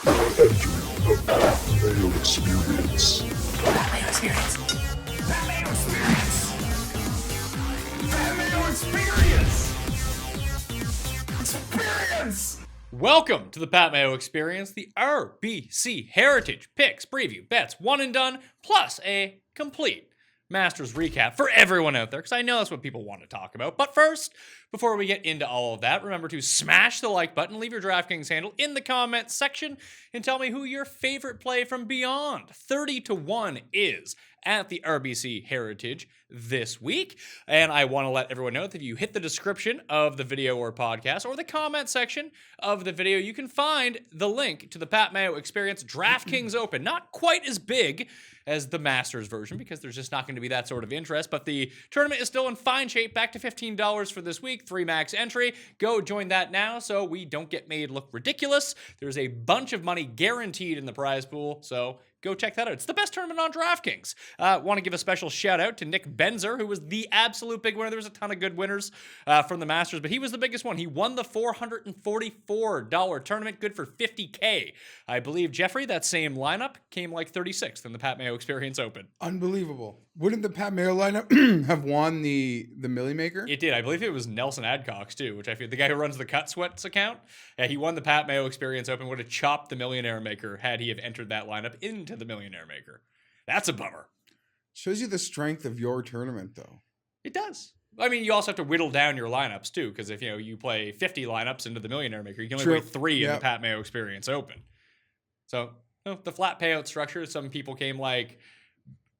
The Mayo Experience. Mayo Experience. Mayo Experience. Mayo Experience. Experience. Welcome to the Pat Mayo Experience, the RBC Heritage Picks preview, bets, one and done, plus a complete Masters recap for everyone out there, because I know that's what people want to talk about. But first, before we get into all of that, remember to smash the like button, leave your DraftKings handle in the comments section, and tell me who your favorite play from beyond 30-1 is at the RBC Heritage this week. And I want to let everyone know that if you hit the description of the video or podcast or the comment section of the video, you can find the link to the Pat Mayo Experience DraftKings Open. Not quite as big as the Masters version because there's just not going to be that sort of interest, but the tournament is still in fine shape, back to $15 for this week, 3 max entry. Go join that now so we don't get made look ridiculous. There's a bunch of money guaranteed in the prize pool, so go check that out. It's the best tournament on DraftKings. Want to give a special shout out to Nick Benzer, who was the absolute big winner. There was a ton of good winners from the Masters, but he was the biggest one. He won the $444 tournament, good for $50K. I believe, Jeffrey, that same lineup came like 36th in the Pat Mayo Experience Open. Unbelievable. Wouldn't the Pat Mayo lineup have won the Millie Maker? It did. I believe it was Nelson Adcox, too, which I feel the guy who runs the Cut Sweats account. Yeah, he won the Pat Mayo Experience Open, would have chopped the Millionaire Maker had he have entered that lineup into the Millionaire Maker. That's a bummer. Shows you the strength of your tournament, though. It does. I mean, you also have to whittle down your lineups, too, because if you play 50 lineups into the Millionaire Maker, you can only play 3 in the Pat Mayo Experience Open. So, the flat payout structure, some people came like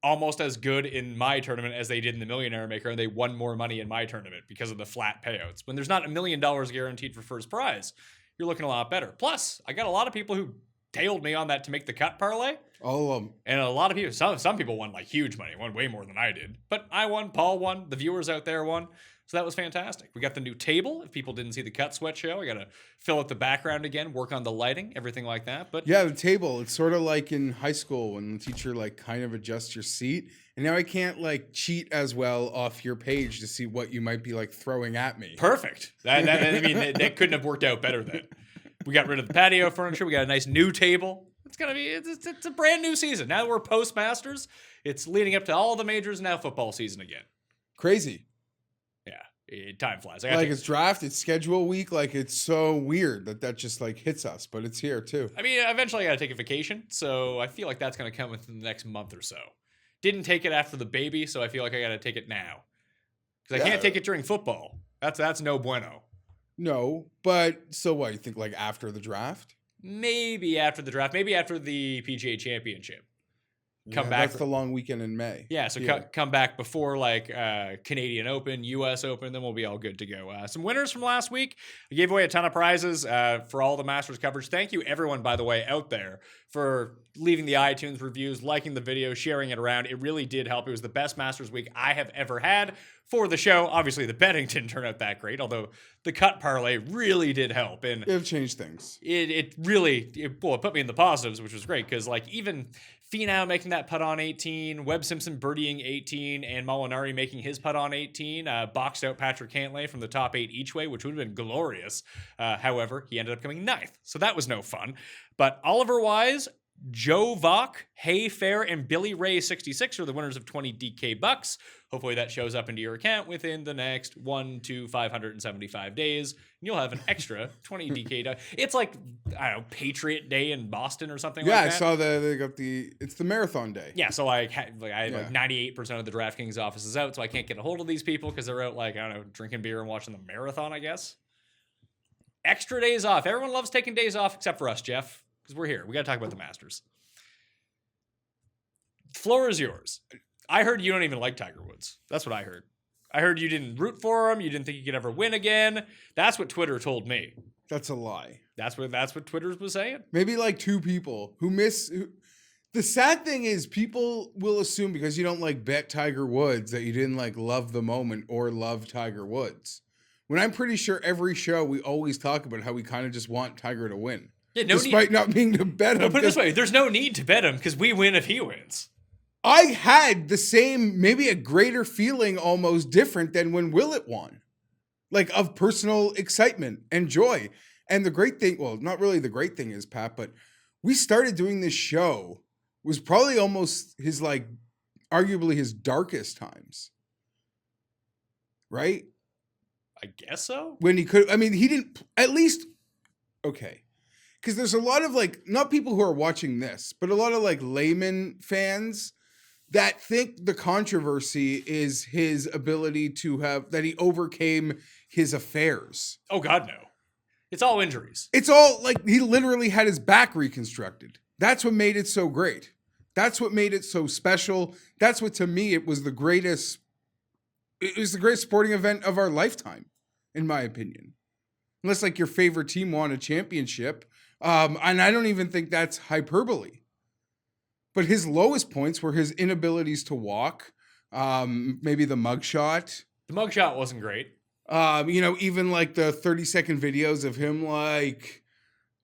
almost as good in my tournament as they did in the Millionaire Maker, and they won more money in my tournament because of the flat payouts. When there's not $1 million guaranteed for first prize, you're looking a lot better. Plus, I got a lot of people who tailed me on that to make the cut parlay. All of them. And a lot of people, some people won like huge money, won way more than I did. But I won, Paul won, the viewers out there won. So that was fantastic. We got the new table. If people didn't see the Cut Sweat show, I got to fill out the background again, work on the lighting, everything like that. But yeah, the table, it's sort of like in high school when the teacher like kind of adjusts your seat. And now I can't like cheat as well off your page to see what you might be like throwing at me. Perfect. That couldn't have worked out better then. We got rid of the patio furniture. We got a nice new table. It's a brand new season. Now that we're post-Masters, it's leading up to all the majors, now football season again. Crazy. Yeah, time flies. It's draft, it's schedule week. Like, it's so weird that just like hits us, but it's here too. I mean, eventually I got to take a vacation, so I feel like that's going to come within the next month or so. Didn't take it after the baby, so I feel like I got to take it now. Because I can't take it during football. That's no bueno. No, but so what? You think like after the draft? Maybe after the draft. Maybe after the PGA Championship. Come back. That's the long weekend in May. Yeah, so come back before like Canadian Open, U.S. Open, then we'll be all good to go. Some winners from last week. We gave away a ton of prizes for all the Masters coverage. Thank you, everyone, by the way, out there for leaving the iTunes reviews, liking the video, sharing it around. It really did help. It was the best Masters week I have ever had for the show. Obviously, the betting didn't turn out that great, although the cut parlay really did help. And it changed things. It put me in the positives, which was great because like even Finau making that putt on 18, Webb Simpson birdieing 18, and Molinari making his putt on 18, boxed out Patrick Cantlay from the top 8 each way, which would have been glorious. However, he ended up coming 9th, so that was no fun. But Oliver Wise, Joe Vaughn, Hay Fair, and Billy Ray 66 are the winners of 20 DK bucks. Hopefully that shows up into your account within the next 1 to 575 days. And you'll have an extra 20 DK. It's like, I don't know, Patriot Day in Boston or something like that. Yeah, I saw they got it's the marathon day. Yeah, so like 98% of the DraftKings office is out, so I can't get a hold of these people because they're out like, I don't know, drinking beer and watching the marathon, I guess. Extra days off. Everyone loves taking days off except for us, Jeff. Because we're here. We got to talk about the Masters. Floor is yours. I heard you don't even like Tiger Woods. That's what I heard. I heard you didn't root for him. You didn't think he could ever win again. That's what Twitter told me. That's a lie. That's what Twitter was saying. Maybe like 2 people who miss. The sad thing is people will assume because you don't like bet Tiger Woods that you didn't like love the moment or love Tiger Woods. When I'm pretty sure every show we always talk about how we kind of just want Tiger to win. Yeah, despite not being to bet him. Put it this way, there's no need to bet him because we win if he wins. I had the same, maybe a greater feeling almost different than when Willett won. Like of personal excitement and joy. And the great thing, well, not really the great thing is, Pat, but we started doing this show was probably almost his, like, arguably his darkest times. Right? I guess so. When he could, I mean, he didn't, at least, okay. Because there's a lot of, like, not people who are watching this, but a lot of, like, layman fans that think the controversy is his ability to have, that he overcame his affairs. Oh, God, no. It's all injuries. It's all, like, he literally had his back reconstructed. That's what made it so great. That's what made it so special. That's what, to me, it was the greatest sporting event of our lifetime, in my opinion. Unless, like, your favorite team won a championship. And I don't even think that's hyperbole. But his lowest points were his inabilities to walk. Maybe the mugshot. The mugshot wasn't great. Even like the 30-second videos of him like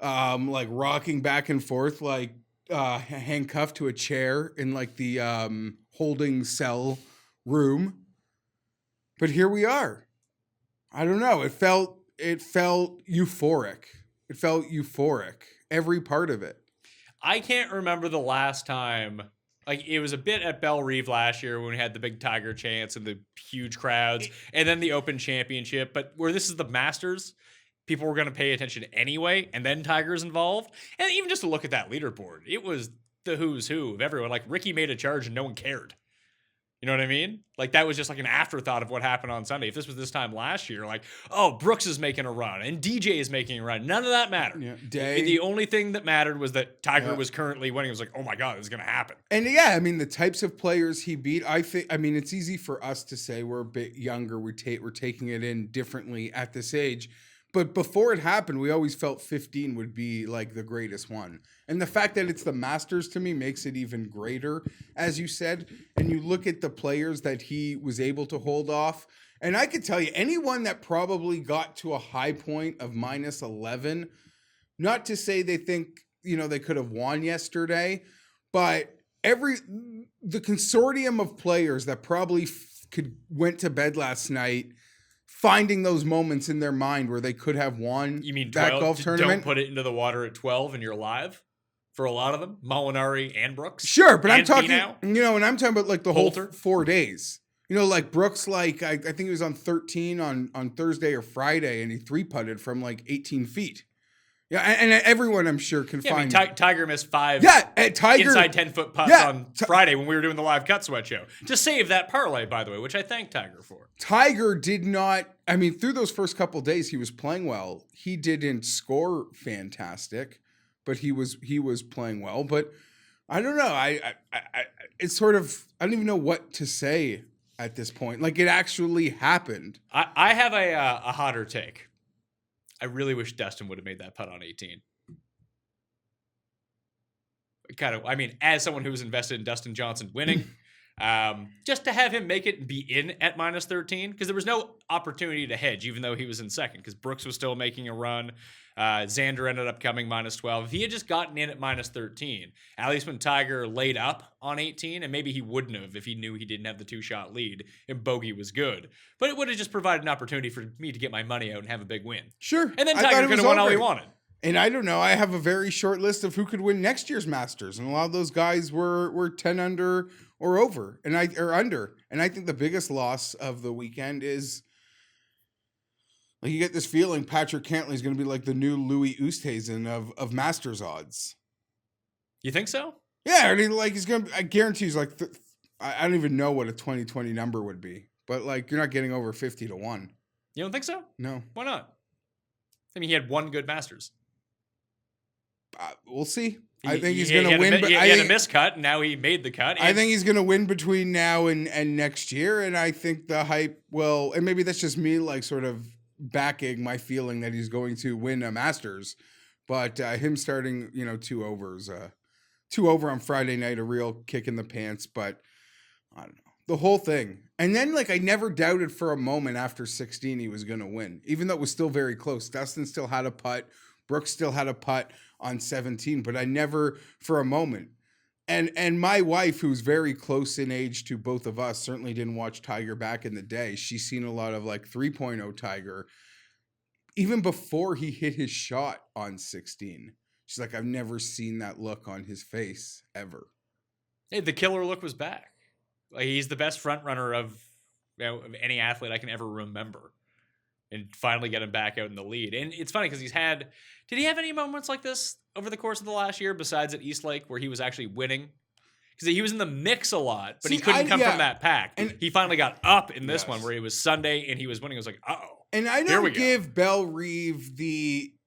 rocking back and forth, like handcuffed to a chair in like the holding cell room. But here we are. I don't know. It felt euphoric. It felt euphoric. Every part of it. I can't remember the last time. Like, it was a bit at Belle Reve last year when we had the big Tiger chants and the huge crowds, and then the Open Championship. But where this is the Masters, people were going to pay attention anyway, and then Tiger's involved. And even just to look at that leaderboard, it was the who's who of everyone. Like, Ricky made a charge and no one cared. You know what I mean? Like, that was just like an afterthought of what happened on Sunday. If this was this time last year, like, oh, Brooks is making a run and DJ is making a run. None of that mattered. Yeah, the only thing that mattered was that Tiger was currently winning. It was like, oh my God, this is going to happen. And yeah, I mean, the types of players he beat, it's easy for us to say we're a bit younger. We're taking it in differently at this age. But before it happened, we always felt 15 would be like the greatest one. And the fact that it's the Masters to me makes it even greater, as you said. And you look at the players that he was able to hold off. And I could tell you, anyone that probably got to a high point of minus 11, not to say they think, they could have won yesterday, but the consortium of players that probably went to bed last night finding those moments in their mind where they could have won that 12, golf tournament. Don't put it into the water at 12 and you're live for a lot of them. Molinari and Brooks. Sure, but I'm talking, Finau. And I'm talking about like the Poulter. whole 4 days. Like Brooks, like I think he was on 13 on Thursday or Friday, and he 3-putted from like 18 feet. Yeah, and everyone I'm sure can find. Tiger missed 5 Tiger, inside 10-foot putts on Friday when we were doing the live cut sweat show to save that parlay, by the way, which I thank Tiger for. Tiger did not. I mean, through those first couple of days, he was playing well. He didn't score fantastic, but he was playing well. But I don't know. It's sort of, I don't even know what to say at this point. Like, it actually happened. I have a hotter take. I really wish Dustin would have made that putt on 18. As someone who was invested in Dustin Johnson winning, just to have him make it and be in at minus 13, because there was no opportunity to hedge, even though he was in second, because Brooks was still making a run. Xander ended up coming minus 12. If he had just gotten in at minus 13, at least when Tiger laid up on 18, and maybe he wouldn't have if he knew he didn't have the 2-shot lead and bogey was good, but it would have just provided an opportunity for me to get my money out and have a big win. Sure. And then Tiger could have won all he wanted. And I don't know. I have a very short list of who could win next year's Masters, and a lot of those guys were 10 under or over, or under. And I think the biggest loss of the weekend is, like, you get this feeling Patrick Cantley is going to be like the new Louis Oosthuizen of Masters odds. You think so? Yeah, I mean, like, he's going to. I guarantee he's like. I don't even know what a 2020 number would be, but like, you're not getting over 50 to 1. You don't think so? No. Why not? I mean, he had one good Masters. We'll see. I think he's going to win. He had a miscut, and now he made the cut. I think he's going to win between now and next year, and I think the hype will. And maybe that's just me, like, sort of backing my feeling that he's going to win a Masters. But him starting, 2 overs, 2 over on Friday night, a real kick in the pants. But I don't know. The whole thing. And then, like, I never doubted for a moment after 16 he was going to win, even though it was still very close. Dustin still had a putt. Brooks still had a putt on 17, but I never for a moment. And my wife, who's very close in age to both of us, certainly didn't watch Tiger back in the day. She's seen a lot of like 3.0 Tiger, even before he hit his shot on 16. She's like, I've never seen that look on his face ever. Hey, the killer look was back. Like, he's the best front runner of of any athlete I can ever remember. And finally get him back out in the lead. And it's funny because did he have any moments like this over the course of the last year besides at Eastlake where he was actually winning? Because he was in the mix a lot, but he couldn't come from that pack. And he finally got up in this one where he was Sunday and he was winning. It was like, uh-oh. And I don't give Belle Reeve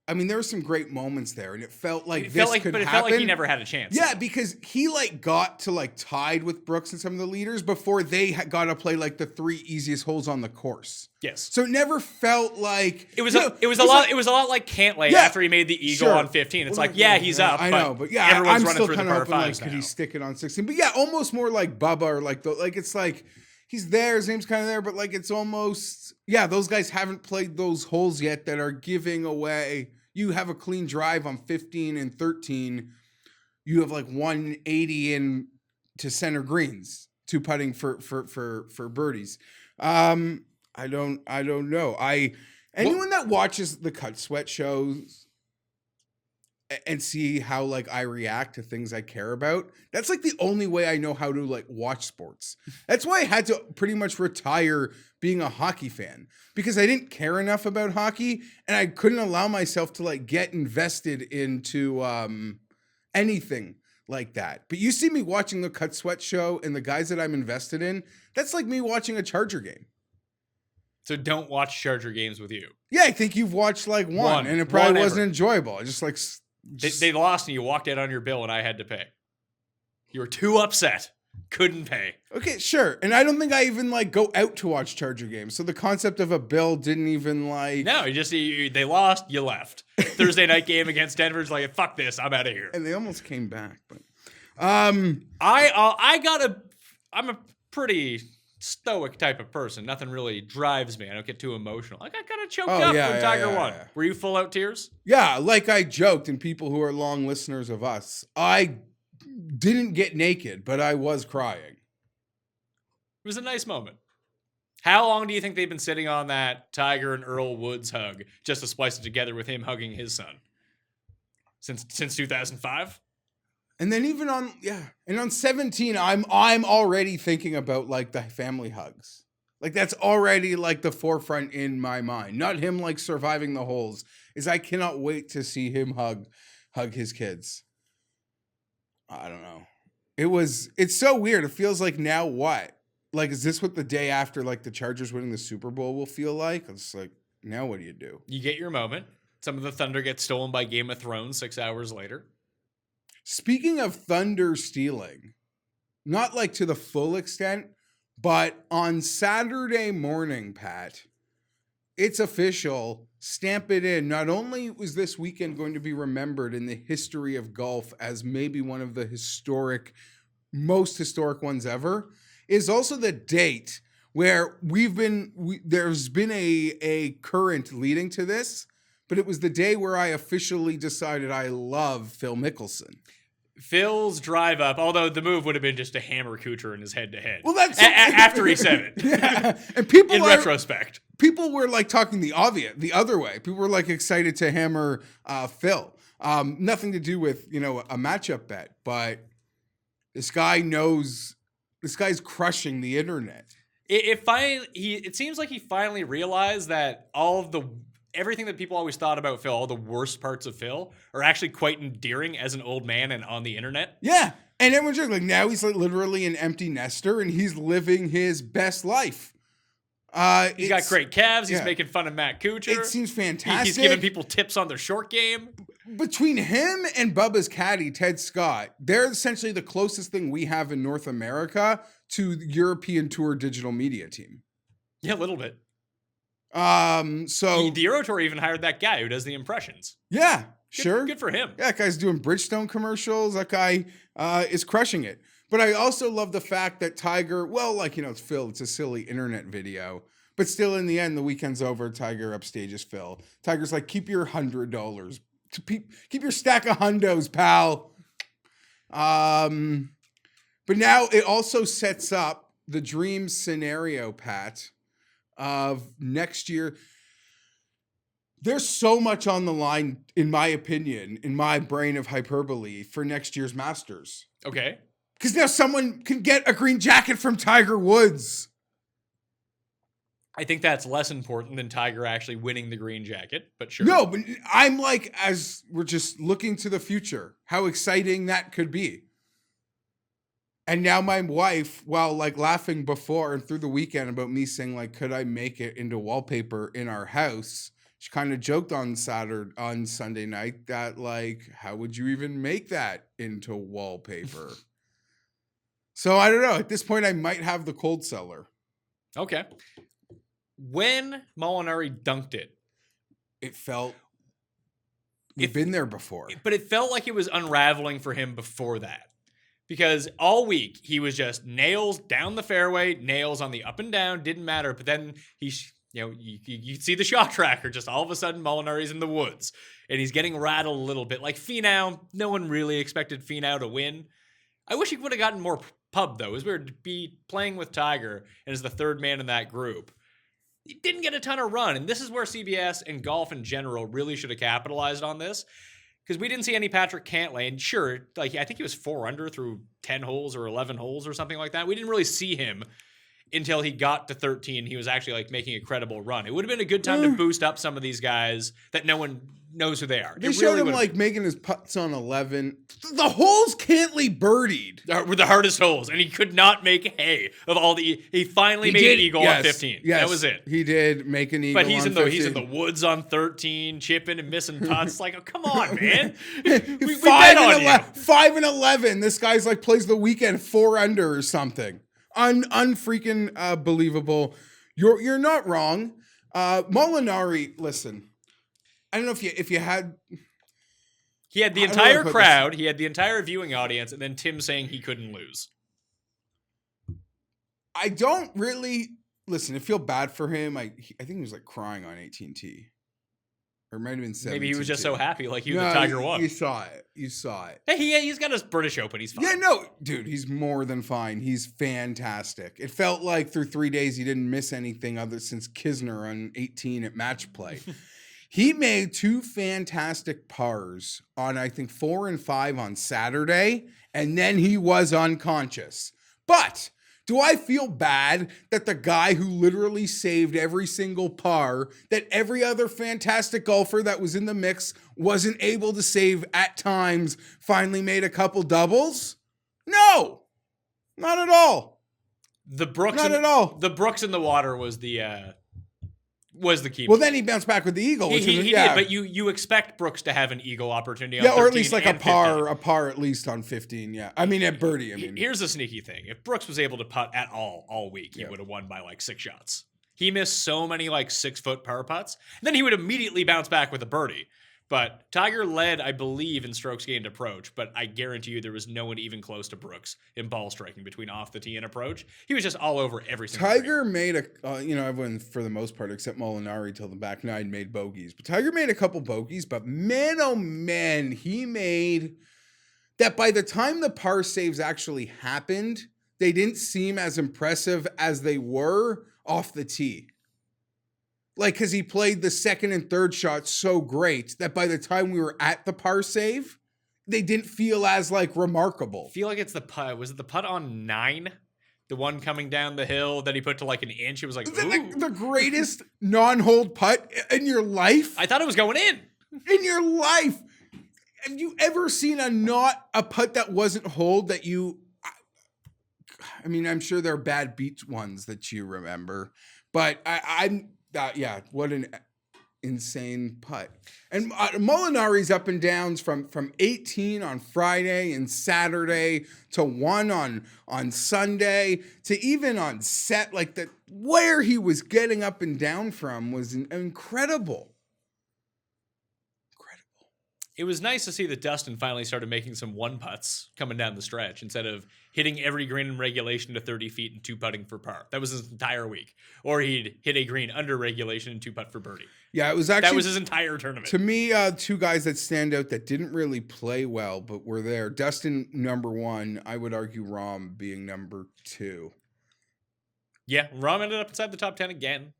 there were some great moments there, and it felt like could happen. But it felt like he never had a chance. Yeah, because he got to tied with Brooks and some of the leaders before they got to play the 3 easiest holes on the course. Yes. So it never felt like it was a lot like Cantlay after he made the eagle on 15. It's he's up. I know, but everyone's I'm running still through the kind of par hoping fives could now. he stick it on 16? But yeah, almost more like Bubba or it's like he's there, his name's kind of there, but it's almost those guys haven't played those holes yet that are giving away. You have a clean drive on 15 and 13. You have 180 in to center greens, 2 putting for birdies. I don't know. Anyone that watches the Cut Sweat shows and see how I react to things I care about, that's the only way I know how to watch sports. That's why I had to pretty much retire being a hockey fan, because I didn't care enough about hockey and I couldn't allow myself to get invested into anything like that. But you see me watching the Cut Sweat show and the guys that I'm invested in, that's like me watching a Charger game. So don't watch Charger games with you. Yeah, I think you've watched one and it probably wasn't enjoyable. I just they lost and you walked out on your bill and I had to pay. You were too upset. Couldn't pay. Okay, sure. And I don't think I even go out to watch Charger games. So the concept of a bill didn't even No, they lost, you left. Thursday night game against Denver's fuck this, I'm out of here. And they almost came back, but I'm a pretty stoic type of person. Nothing really drives me. I don't get too emotional. I got kind of choked up when Tiger won. Yeah. Were you full out tears? Yeah, like I joked, and people who are long listeners of us, I didn't get naked, but I was crying. It was a nice moment. How long do you think they've been sitting on that Tiger and Earl Woods hug just to splice it together with him hugging his son? Since 2005? And then even on 17, I'm already thinking about the family hugs. That's already the forefront in my mind. Not him surviving the holes. Is I cannot wait to see him hug his kids. I don't know. It's so weird. It feels now what? Is this what the day after the Chargers winning the Super Bowl will feel like? It's now what do you do? You get your moment. Some of the thunder gets stolen by Game of Thrones 6 hours later. Speaking of thunder stealing, not to the full extent, but on Saturday morning, Pat, it's official. Stamp it in. Not only was this weekend going to be remembered in the history of golf as maybe one of the most historic ones ever, is also the date where there's been a current leading to this, but it was the day where I officially decided I love Phil Mickelson. Phil's drive up, although the move would have been just to hammer Kuchar in his head-to-head. Well, that's after he said it. Yeah. And people in retrospect. People were talking the other way. People were excited to hammer Phil. Nothing to do with, a matchup bet, but this guy's crushing the internet. It seems like he finally realized that everything that people always thought about Phil, all the worst parts of Phil, are actually quite endearing as an old man and on the internet. Yeah. And everyone's just now he's literally an empty nester and he's living his best life. He's got great calves. He's making fun of Matt Kuchar. It seems fantastic. He's giving people tips on their short game. Between him and Bubba's caddy, Ted Scott, they're essentially the closest thing we have in North America to the European Tour digital media team. Yeah, a little bit. So the Euro Tour even hired that guy who does the impressions. Yeah, sure. Good for him. Yeah, that guy's doing Bridgestone commercials. That guy is crushing it. But I also love the fact that Tiger, it's Phil. It's a silly internet video. But still, in the end, the weekend's over. Tiger upstages Phil. Tiger's keep your $100. Keep your stack of hundos, pal. But now it also sets up the dream scenario, Pat, of next year. There's so much on the line, in my opinion, in my brain of hyperbole, for next year's Masters. Okay. Because now someone can get a green jacket from Tiger Woods. I think that's less important than Tiger actually winning the green jacket, but sure. No, but I'm like, as we're just looking to the future, how exciting that could be. And now my wife, while like laughing before and through the weekend about me saying like, could I make it into wallpaper in our house? She kind of joked on Sunday night that like, how would you even make that into wallpaper? So I don't know. At this point, I might have the cold cellar. Okay. When Molinari dunked it, It felt we've been there before. but it felt like it was unraveling for him before that. Because all week he was just nails down the fairway, nails on the up and down, didn't matter. But then you see the shot tracker, just all of a sudden Molinari's in the woods. And he's getting rattled a little bit. Like Finau, no one really expected Finau to win. I wish he would have gotten more pub, though. It was weird to be playing with Tiger and as the third man in that group. He didn't get a ton of run, and this is where CBS and golf in general really should have capitalized on this, because we didn't see any Patrick Cantlay, and sure, like I think he was 4 under through 10 holes or 11 holes or something like that. We didn't really see him until he got to 13. He was actually like making a credible run. It would have been a good time to boost up some of these guys that no one knows who they are. They showed him like making his putts on 11. The holes Cantlay birdied were the hardest holes, and he could not make hay of all the. He finally made an eagle on 15. Yes, that was it. He did make an eagle. But he's on in the 15. he's in the woods on 13, chipping and missing putts. Like, oh, come on, man. we 5 bet and on 11, you. 5 and 11. This guy's like plays the weekend 4 under or something. Unfreaking believable. You're not wrong. Molinari, listen. I don't know if you had. He had the entire crowd. He had the entire viewing audience, and then Tim saying he couldn't lose. I don't really listen. I feel bad for him. I think he was like crying on 18T, or it might have been 17. Maybe he was just so happy, like No, the Tiger won. You saw it. You saw it. Hey, he's got his British Open. He's fine. Yeah, no, dude, he's more than fine. He's fantastic. It felt like through 3 days he didn't miss anything other since Kisner on 18 at match play. He made 2 fantastic pars on, I think, 4 and 5 on Saturday, and then he was unconscious. But do I feel bad that the guy who literally saved every single par, that every other fantastic golfer that was in the mix wasn't able to save at times, finally made a couple doubles? No, not at all. The Brooks Not at all. The Brooks in the water was the key. Well, then he bounced back with the eagle. He which was, did, but you expect Brooks to have an eagle opportunity on yeah, or at 13 least like and a 15. par at least on 15. Yeah, I mean at birdie. I mean, Here's the sneaky thing: if Brooks was able to putt at all week, he would have won by like 6 shots. He missed so many like 6-foot par putts, and then he would immediately bounce back with a birdie. But Tiger led, I believe, in strokes gained approach, but I guarantee you there was no one even close to Brooks in ball striking between off the tee and approach. He was just all over every single Tiger made everyone for the most part except Molinari till the back 9 made bogeys. But Tiger made a couple bogeys, but man, oh man, he made that by the time the par saves actually happened, they didn't seem as impressive as they were off the tee. Like, because he played the second and third shot so great that by the time we were at the par save, they didn't feel as, like, remarkable. I feel like it's the putt. Was it the putt on 9? The one coming down the hill that he put to, like, an inch? It was like, The greatest non-hold putt in your life? I thought it was going in. In your life? Have you ever seen a putt that wasn't hold that you... I mean, I'm sure there are bad beach ones that you remember, but yeah, what an insane putt. And Molinari's up and downs from 18 on Friday and Saturday to 1 on Sunday to even on set, like that where he was getting up and down from was incredible. It was nice to see that Dustin finally started making some 1 putts coming down the stretch instead of hitting every green in regulation to 30 feet and 2 putting for par. That was his entire week. Or he'd hit a green under regulation and 2 putt for birdie. Yeah, it was actually... That was his entire tournament. To me, 2 guys that stand out that didn't really play well, but were there. Dustin, number 1. I would argue Rahm being number 2. Yeah, Rahm ended up inside the top 10 again.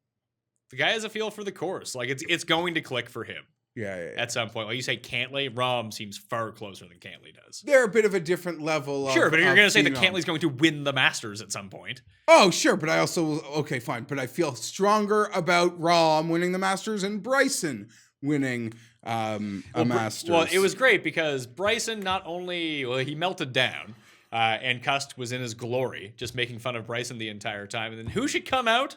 The guy has a feel for the course. Like it's going to click for him Yeah. at some point. Like you say, Cantlay, Rahm seems far closer than Cantlay does. They're a bit of a different level. Sure, but you're going to say that phenom. Cantlay's going to win the Masters at some point. Oh, sure, but I also okay, fine, but I feel stronger about Rahm winning the Masters and Bryson winning a Masters. Well, it was great because Bryson not only he melted down, and Cust was in his glory, just making fun of Bryson the entire time. And then who should come out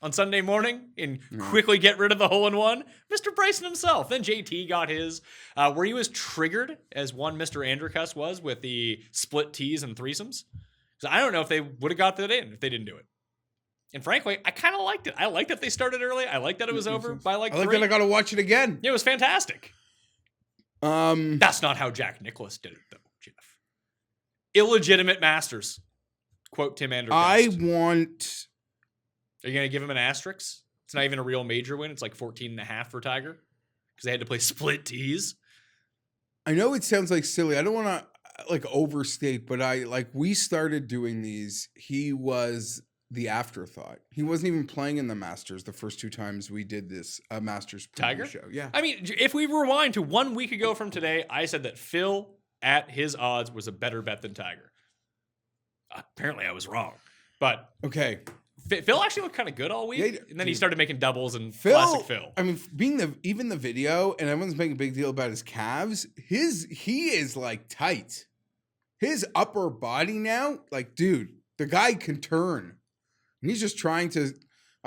on Sunday morning and quickly get rid of the hole-in-one? Mr. Bryson himself. Then JT got his, where he was triggered as one Mr. Andrew Cust was with the split tees and threesomes. So I don't know if they would have got that in if they didn't do it. And frankly, I kind of liked it. I liked that they started early. I liked that it was over by like I like 3. that I got to watch it again. Yeah, it was fantastic. That's not how Jack Nicklaus did it, though, Jeff. Illegitimate Masters. Quote Tim Anderson. I Are want... you going to give him an asterisk? It's not even a real major win. It's like 14.5 for Tiger because they had to play split tees. I know it sounds like silly. I don't want to like overstate, but we started doing these. He was the afterthought. He wasn't even playing in the Masters the first 2 times we did this Masters preview Tiger show. Yeah. I mean, if we rewind to 1 week ago from today, I said that Phil at his odds was a better bet than Tiger. Apparently I was wrong, but Okay. Phil actually looked kind of good all week, Yeah, and then he started making doubles and Phil, classic Phil. I mean, being even the video, and everyone's making a big deal about his calves. He is like tight. His upper body now, like, dude, the guy can turn. And he's just trying to.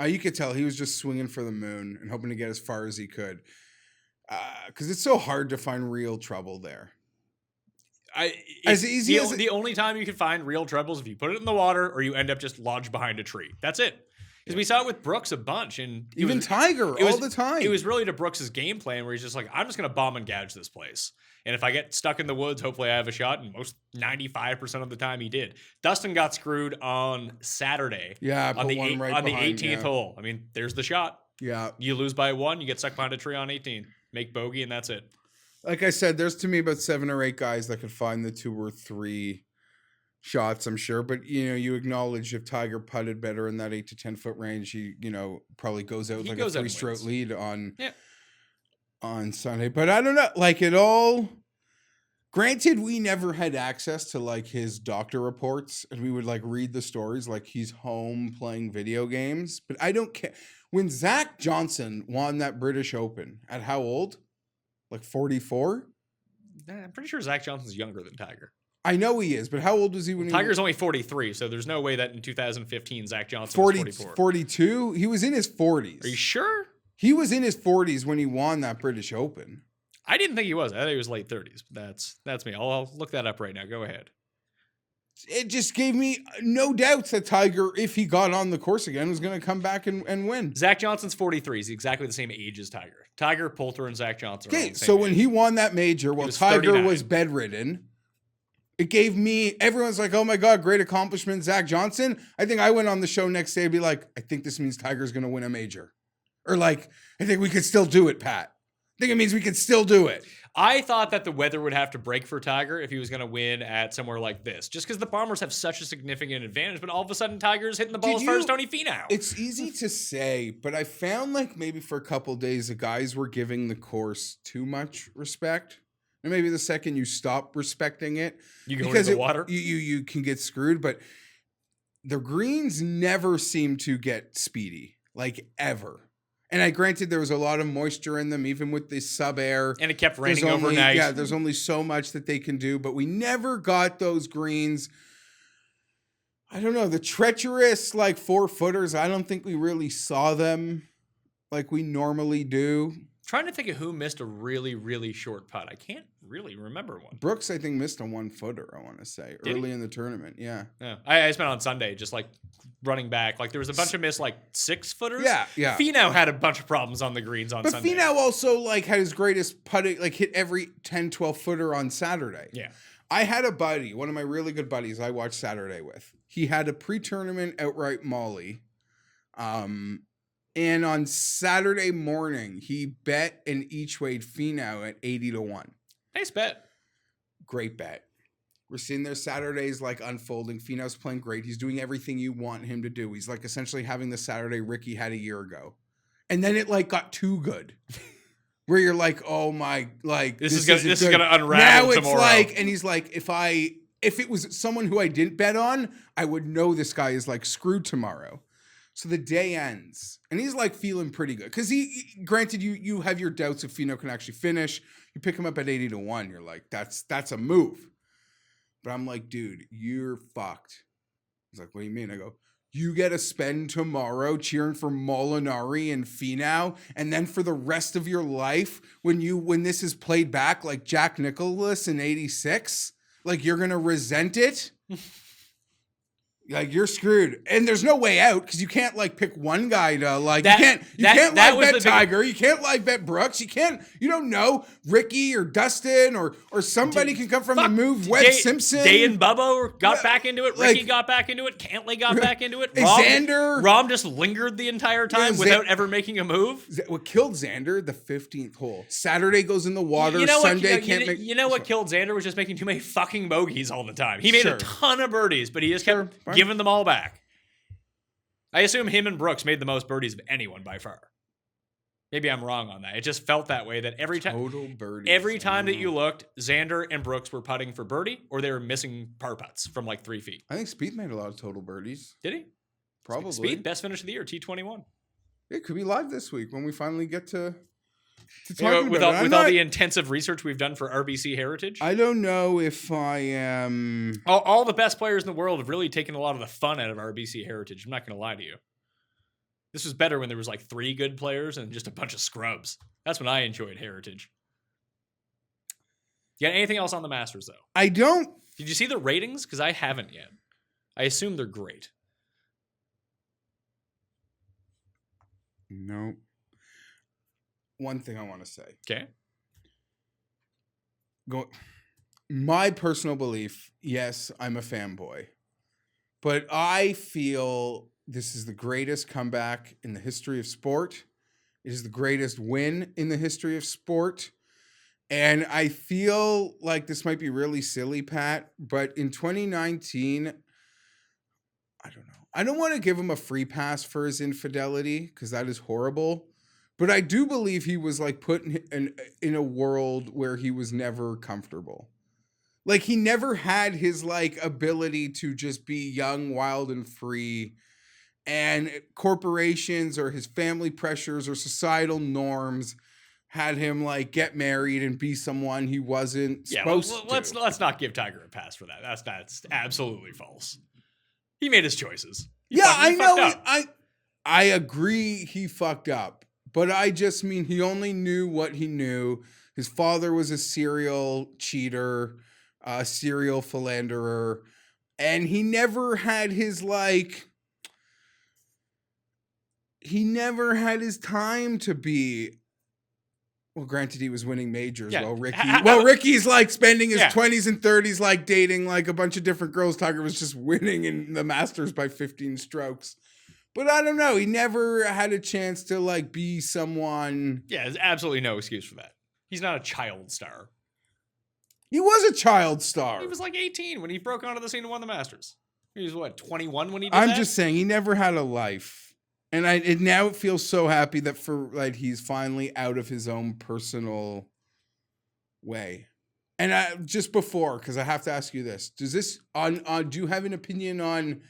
You could tell he was just swinging for the moon and hoping to get as far as he could. Because it's so hard to find real trouble there. As easy as the only time you can find real trouble is if you put it in the water or you end up just lodged behind a tree. That's it. Because we saw it with Brooks a bunch, and even Tiger all the time. It was really to Brooks's game plan where he's just like, I'm just going to bomb and gouge this place, and if I get stuck in the woods, hopefully I have a shot. And most 95% of the time he did. Dustin got screwed on Saturday. Yeah, on the one right on behind, the 18th hole. I mean, there's the shot. Yeah, You lose by 1, you get stuck behind a tree on 18, make bogey, and that's it. like I said, there's to me about 7 or 8 guys that could find the 2 or 3 shots, I'm sure. But, you acknowledge if Tiger putted better in that 8 to 10 foot range, he, probably goes out like a 3-stroke lead on Sunday. But I don't know, like it all. Granted, we never had access to like his doctor reports, and we would like read the stories like he's home playing video games. But I don't care. When Zach Johnson won that British Open at how old? Like 44? I'm pretty sure Zach Johnson's younger than Tiger. I know he is, but how old was he when Tiger's only 43, so there's no way that in 2015 Zach Johnson 40, was 44. 42? He was in his 40s. Are you sure? He was in his 40s when he won that British Open. I didn't think he was. I thought he was late 30s. That's me. I'll look that up right now. Go ahead. It just gave me no doubts that Tiger, if he got on the course again, was going to come back and win. Zach Johnson's 43. He's exactly the same age as Tiger. Tiger, Poulter, and Zach Johnson are all Okay, the same so age. when he won that major, while was Tiger 39. was bedridden, it gave me, everyone's like, oh my God, great accomplishment, Zach Johnson. I think I went on the show next day and be like, I think this means Tiger's going to win a major. Or like, I think we could still do it, Pat. I think it means we could still do it. I thought that the weather would have to break for Tiger if he was going to win at somewhere like this, just because the Bombers have such a significant advantage. But all of a sudden, Tiger's hitting the ball as far as Tony Finau. It's easy to say, but I found like maybe for a couple of days, the guys were giving the course too much respect. And maybe the second you stop respecting it, You go into the water? You can get screwed. But the greens never seem to get speedy, like ever. And I granted there was a lot of moisture in them, even with the sub air. And it kept raining overnight. Yeah, there's only so much that they can do, but we never got those greens. I don't know, the treacherous like 4-footers. I don't think we really saw them like we normally do. Trying to think of who missed a really, really short putt. I can't really remember one. Brooks, I think, missed a 1-footer, I want to say, Did early he? in the tournament. Yeah. Yeah. I spent on Sunday just like running back. Like there was a bunch of missed like 6-footers. Yeah. Finau had a bunch of problems on the greens on But Sunday. Finau also like had his greatest putting, like hit every 10, 12-footer on Saturday. Yeah. I had a buddy, one of my really good buddies I watched Saturday with. He had a pre-tournament outright molly. And on Saturday morning, he bet an each-way Finau at 80-1. Nice bet. Great bet. We're seeing their Saturdays like unfolding. Finau's playing great. He's doing everything you want him to do. He's like essentially having the Saturday Ricky had a year ago. And then it like got too good. Where you're like, oh my, like This is gonna unravel now it's tomorrow. like, and he's like, if it was someone who I didn't bet on, I would know this guy is like screwed tomorrow. So the day ends, and he's like feeling pretty good because granted, you have your doubts if Finau can actually finish. You pick him up at 80-1. You're like, that's a move. But I'm like, dude, you're fucked. He's like, what do you mean? I go, you get to spend tomorrow cheering for Molinari and Finau, and then for the rest of your life, when this is played back like Jack Nicklaus in '86, like you're gonna resent it. Like you're screwed, and there's no way out because you can't like pick one guy to like. You can't live bet Tiger. You can't live bet Brooks. You don't know Ricky or Dustin or somebody can come from the move. Webb Simpson, Day and Bubba got back into it. Ricky got back into it. Cantley got back into it. Xander, Rom just lingered the entire time without ever making a move. What killed Xander? The 15th hole. Saturday goes in the water. Sunday can't make. You know what killed Xander was just making too many fucking bogeys all the time. He made a ton of birdies, but he just kept giving them all back. I assume him and Brooks made the most birdies of anyone by far. Maybe I'm wrong on that. It just felt that way, that every time that you looked, Xander and Brooks were putting for birdie or they were missing par putts from like 3 feet. I think Spieth made a lot of total birdies. Did he? Probably. Spieth, best finish of the year, T21. It could be live this week when we finally get to with all the intensive research we've done for RBC Heritage. I don't know if I am. All the best players in the world have really taken a lot of the fun out of RBC Heritage. I'm not going to lie to you. This was better when there was like 3 good players and just a bunch of scrubs. That's when I enjoyed Heritage. You got anything else on the Masters, though? I don't. Did you see the ratings? Because I haven't yet. I assume they're great. No. One thing I want to say. Okay. My personal belief, yes, I'm a fanboy. But I feel this is the greatest comeback in the history of sport. It is the greatest win in the history of sport. And I feel like this might be really silly, Pat, but in 2019, I don't know. I don't want to give him a free pass for his infidelity because that is horrible. But I do believe he was like put in a world where he was never comfortable. Like he never had his like ability to just be young, wild, and free. And corporations or his family pressures or societal norms had him like get married and be someone he wasn't supposed to. Let's not give Tiger a pass for that. That's absolutely false. He made his choices. I agree he fucked up. But I just mean he only knew what he knew. His father was a serial cheater, a serial philanderer, and he never had his time to be. Well, granted, he was winning majors. Yeah. Ricky's like spending his 20s and 30s like dating like a bunch of different girls. Tiger was just winning in the Masters by 15 strokes. But I don't know. He never had a chance to like be someone. Yeah, there's absolutely no excuse for that. He's not a child star. He was a child star. He was like 18 when he broke onto the scene and won the Masters. He was what, 21 when he did I'm that? just saying he never had a life. And now it feels so happy that he's finally out of his own personal way. And just before, because I have to ask you this: do you have an opinion on?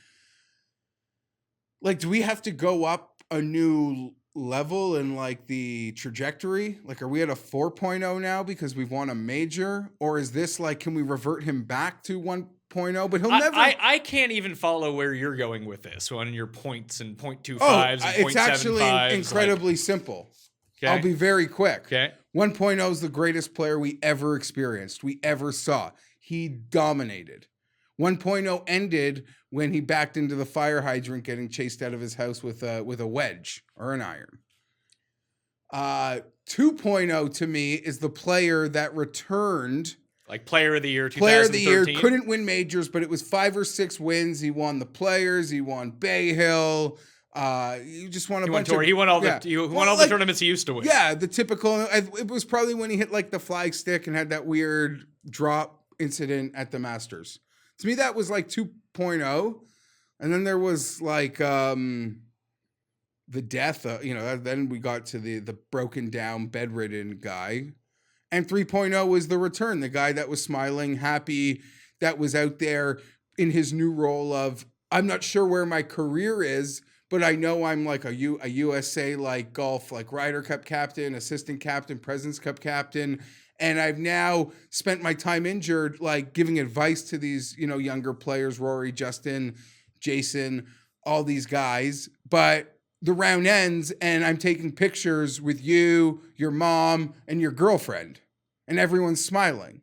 Like, do we have to go up a new level in like the trajectory? Like, are we at a 4.0 now because we've won a major, or is this like, can we revert him back to 1.0? But he'll never. I can't even follow where you're going with this on your points and 0.25s and 0.75s. It's actually incredibly simple. Okay. I'll be very quick. Okay. 1.0 is the greatest player we ever experienced, we ever saw. He dominated. 1.0 ended when he backed into the fire hydrant getting chased out of his house with a wedge or an iron. 2.0 to me is the player that returned. Like player of the year, 2013. Player of the year, couldn't win majors, but it was 5 or 6 wins. He won the Players. He won Bay Hill. You just won a bunch of. He won all the the tournaments he used to win. Yeah, the typical. It was probably when he hit like the flag stick and had that weird drop incident at the Masters. To me, that was like 2.0. And then there was like the death, then we got to the broken down, bedridden guy. And 3.0 was the return, the guy that was smiling, happy, that was out there in his new role of, I'm not sure where my career is, but I know I'm like a USA like golf, like Ryder Cup captain, assistant captain, President's Cup captain. And I've now spent my time injured, like giving advice to these, younger players, Rory, Justin, Jason, all these guys. But the round ends and I'm taking pictures with you, your mom, and your girlfriend, and everyone's smiling.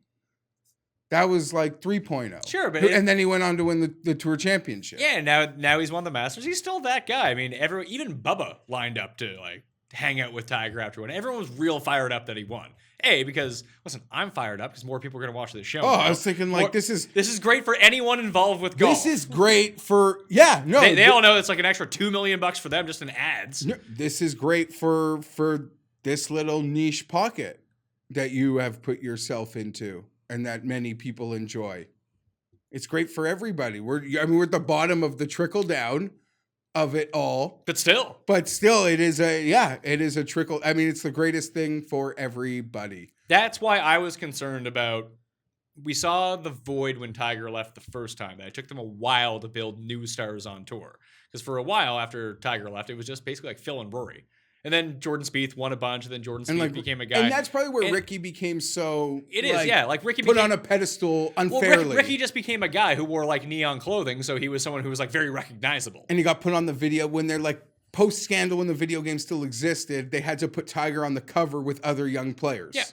That was like 3.0. Sure, but and then he went on to win the Tour Championship. Yeah, now he's won the Masters. He's still that guy. I mean, even Bubba lined up to like hang out with Tiger after winning. Everyone was real fired up that he won. Because listen, I'm fired up because more people are going to watch this show. Oh, I was thinking like this is great for anyone involved with golf. This is great for They all know it's like an extra $2 million for them just in ads. No, this is great for this little niche pocket that you have put yourself into and that many people enjoy. It's great for everybody. We're at the bottom of the trickle down of it all. But still, it is a trickle. I mean, it's the greatest thing for everybody. That's why I was concerned about, we saw the void when Tiger left the first time. That it took them a while to build new stars on tour. Because for a while after Tiger left, it was just basically like Phil and Rory. And then Jordan Spieth won a bunch, and then Jordan Spieth became a guy. And that's probably where Ricky became so... It is, yeah. Like Ricky put on a pedestal unfairly. Well, Ricky just became a guy who wore like neon clothing, so he was someone who was like very recognizable. And he got put on the video when they're like post-scandal, when the video game still existed, they had to put Tiger on the cover with other young players. Yeah.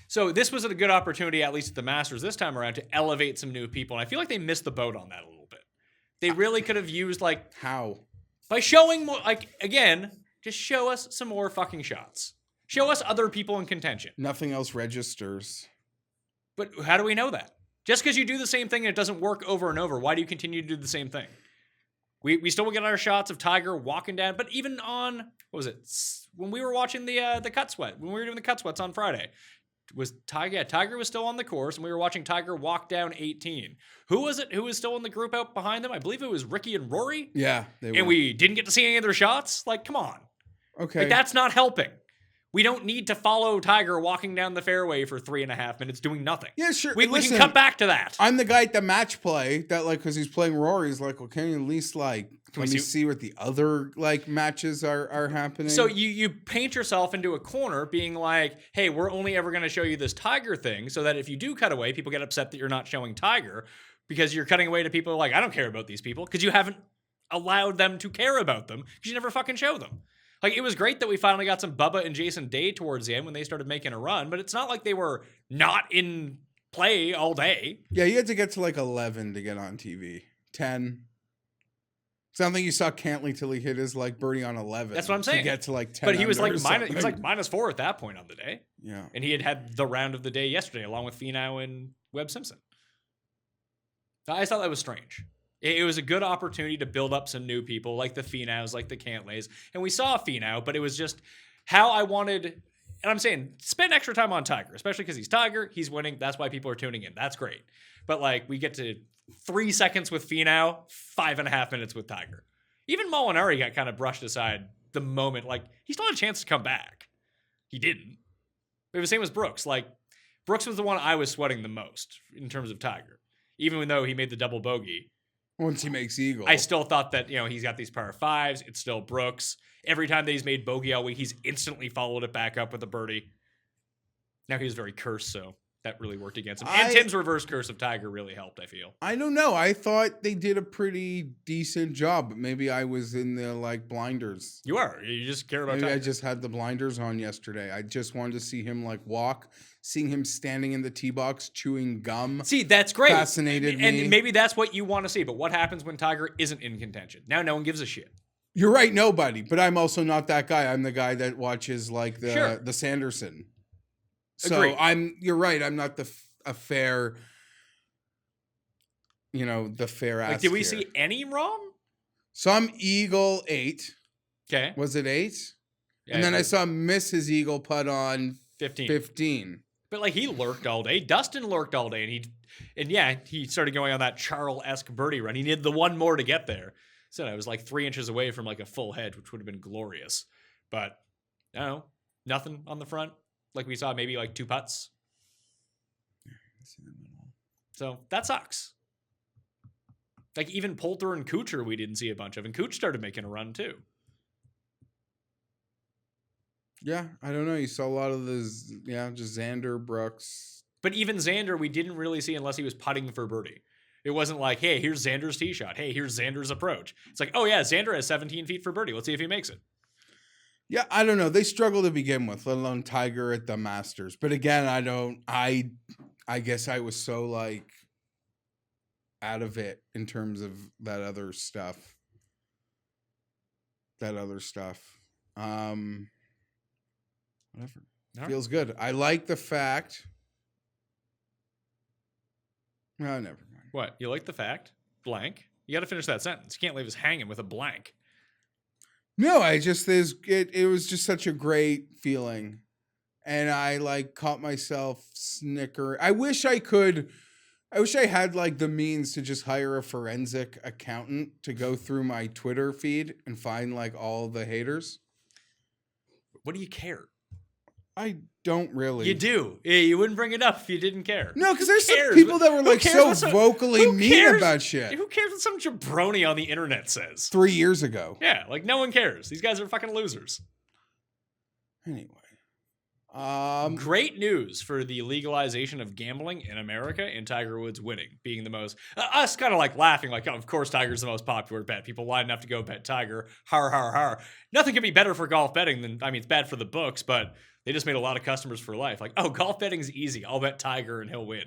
So this was a good opportunity, at least at the Masters this time around, to elevate some new people. And I feel like they missed the boat on that a little bit. They really could have used like... How? By showing more, like, again... Just show us some more fucking shots. Show us other people in contention. Nothing else registers. But how do we know that? Just because you do the same thing and it doesn't work over and over, why do you continue to do the same thing? We still get our shots of Tiger walking down, but even on, what was it? When we were watching the cut sweat, when we were doing the cut sweats on Friday, was Tiger? Yeah, Tiger was still on the course, and we were watching Tiger walk down 18. Who was it who was still in the group out behind them? I believe it was Ricky and Rory. Yeah, and we didn't get to see any of their shots. Like, come on. Okay. Like, that's not helping. We don't need to follow Tiger walking down the fairway for 3.5 minutes doing nothing. Yeah, sure. We can cut back to that. I'm the guy at the match play that, like, because he's playing Rory, he's like, well, can you at least, like, let me see what the other, like, matches are happening? So you paint yourself into a corner being like, hey, we're only ever going to show you this Tiger thing so that if you do cut away, people get upset that you're not showing Tiger because you're cutting away to people like, I don't care about these people because you haven't allowed them to care about them because you never fucking show them. Like, it was great that we finally got some Bubba and Jason Day towards the end when they started making a run, but it's not like they were not in play all day. Yeah, you had to get to like 11 to get on TV. 10. So I don't think you saw Cantley till he hit his like birdie on 11. That's what I'm saying. To get to like 10. But he was like -4 at that point on the day. Yeah. And he had the round of the day yesterday along with Finau and Webb Simpson. I thought that was strange. It was a good opportunity to build up some new people like the Finaus, like the Cantlays. And we saw Finau, but it was just how I wanted, and I'm saying spend extra time on Tiger, especially because he's Tiger, he's winning. That's why people are tuning in. That's great. But like we get to 3 seconds with Finau, 5.5 minutes with Tiger. Even Molinari got kind of brushed aside the moment. Like he still had a chance to come back. He didn't. It was the same as Brooks. Like Brooks was the one I was sweating the most in terms of Tiger. Even though he made the double bogey. Once he makes eagle. I still thought that, he's got these par fives. It's still Brooks. Every time that he's made bogey all week, he's instantly followed it back up with a birdie. Now he was very cursed, so that really worked against him. And Tim's reverse curse of Tiger really helped, I feel. I don't know. I thought they did a pretty decent job, but maybe I was in the like blinders. You are. You just care about maybe Tiger. I just had the blinders on yesterday. I just wanted to see him like walk. Seeing him standing in the tee box chewing gum. See, that's great. Fascinated me. And maybe that's what you want to see. But what happens when Tiger isn't in contention? Now no one gives a shit. You're right, nobody. But I'm also not that guy. I'm the guy that watches like the Sanderson. So Agreed. You're right. I'm not a fair, the fair ass. Like, did we see any Rom? Some eagle 8. Okay. Was it 8? Yeah, and then I saw him miss his eagle putt on 15. But like he lurked all day. Dustin lurked all day, and he started going on that Charles-esque birdie run. He needed the one more to get there. So I was like 3 inches away from like a full hedge, which would have been glorious. But I don't know, nothing on the front. Like we saw maybe like 2 putts. So that sucks. Like even Poulter and Kuchar we didn't see a bunch of. And Kuch started making a run too. Yeah, I don't know. You saw a lot of those, just Xander, Brooks. But even Xander we didn't really see unless he was putting for birdie. It wasn't like, hey, here's Xander's tee shot. Hey, here's Xander's approach. It's like, oh yeah, Xander has 17 feet for birdie. Let's see if he makes it. Yeah, I don't know. They struggle to begin with, let alone Tiger at the Masters. But again, I guess I was so like out of it in terms of that other stuff. Whatever. Feels good. I like the fact. No, never mind. What? You like the fact? Blank? You got to finish that sentence. You can't leave us hanging with a blank. No, it was just such a great feeling. And I like caught myself snickering. I wish I had like the means to just hire a forensic accountant to go through my Twitter feed and find like all the haters. What do you care? I don't really. You do. You wouldn't bring it up if you didn't care. No, because there's some people that were like so vocally mean about shit. Who cares what some jabroni on the internet says? 3 years ago. Yeah, like no one cares. These guys are fucking losers. Anyway. Great news for the legalization of gambling in America and Tiger Woods winning, being the most, us kind of like laughing like, oh, of course Tiger's the most popular bet. People line up to go bet Tiger. Har, har, har. Nothing could be better for golf betting than, it's bad for the books, but they just made a lot of customers for life. Like, oh, golf betting's easy. I'll bet Tiger and he'll win.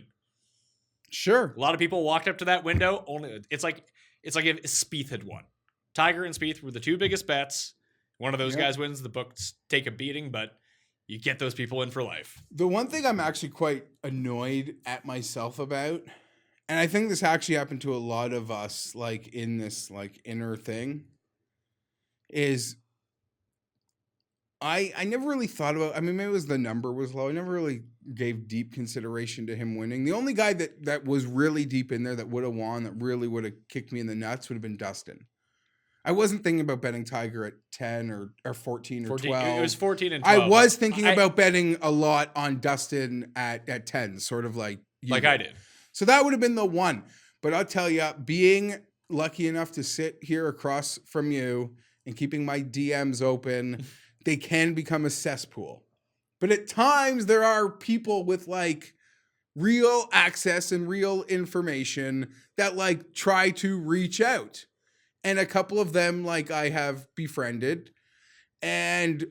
Sure. A lot of people walked up to that window. It's like if Spieth had won. Tiger and Spieth were the 2 biggest bets. One of those guys wins. The books take a beating, but you get those people in for life. The one thing I'm actually quite annoyed at myself about, and I think this actually happened to a lot of us, like in this like inner thing, is I never really thought about, maybe it was the number was low. I never really gave deep consideration to him winning. The only guy that was really deep in there that would have won, that really would have kicked me in the nuts would have been Dustin. I wasn't thinking about betting Tiger at 10 or 14 or 12. It was 14 and 12. I was thinking about betting a lot on Dustin at 10, sort of like you I did. So that would have been the one. But I'll tell you, being lucky enough to sit here across from you and keeping my DMs open, they can become a cesspool. But at times there are people with like real access and real information that like try to reach out. And a couple of them like I have befriended. And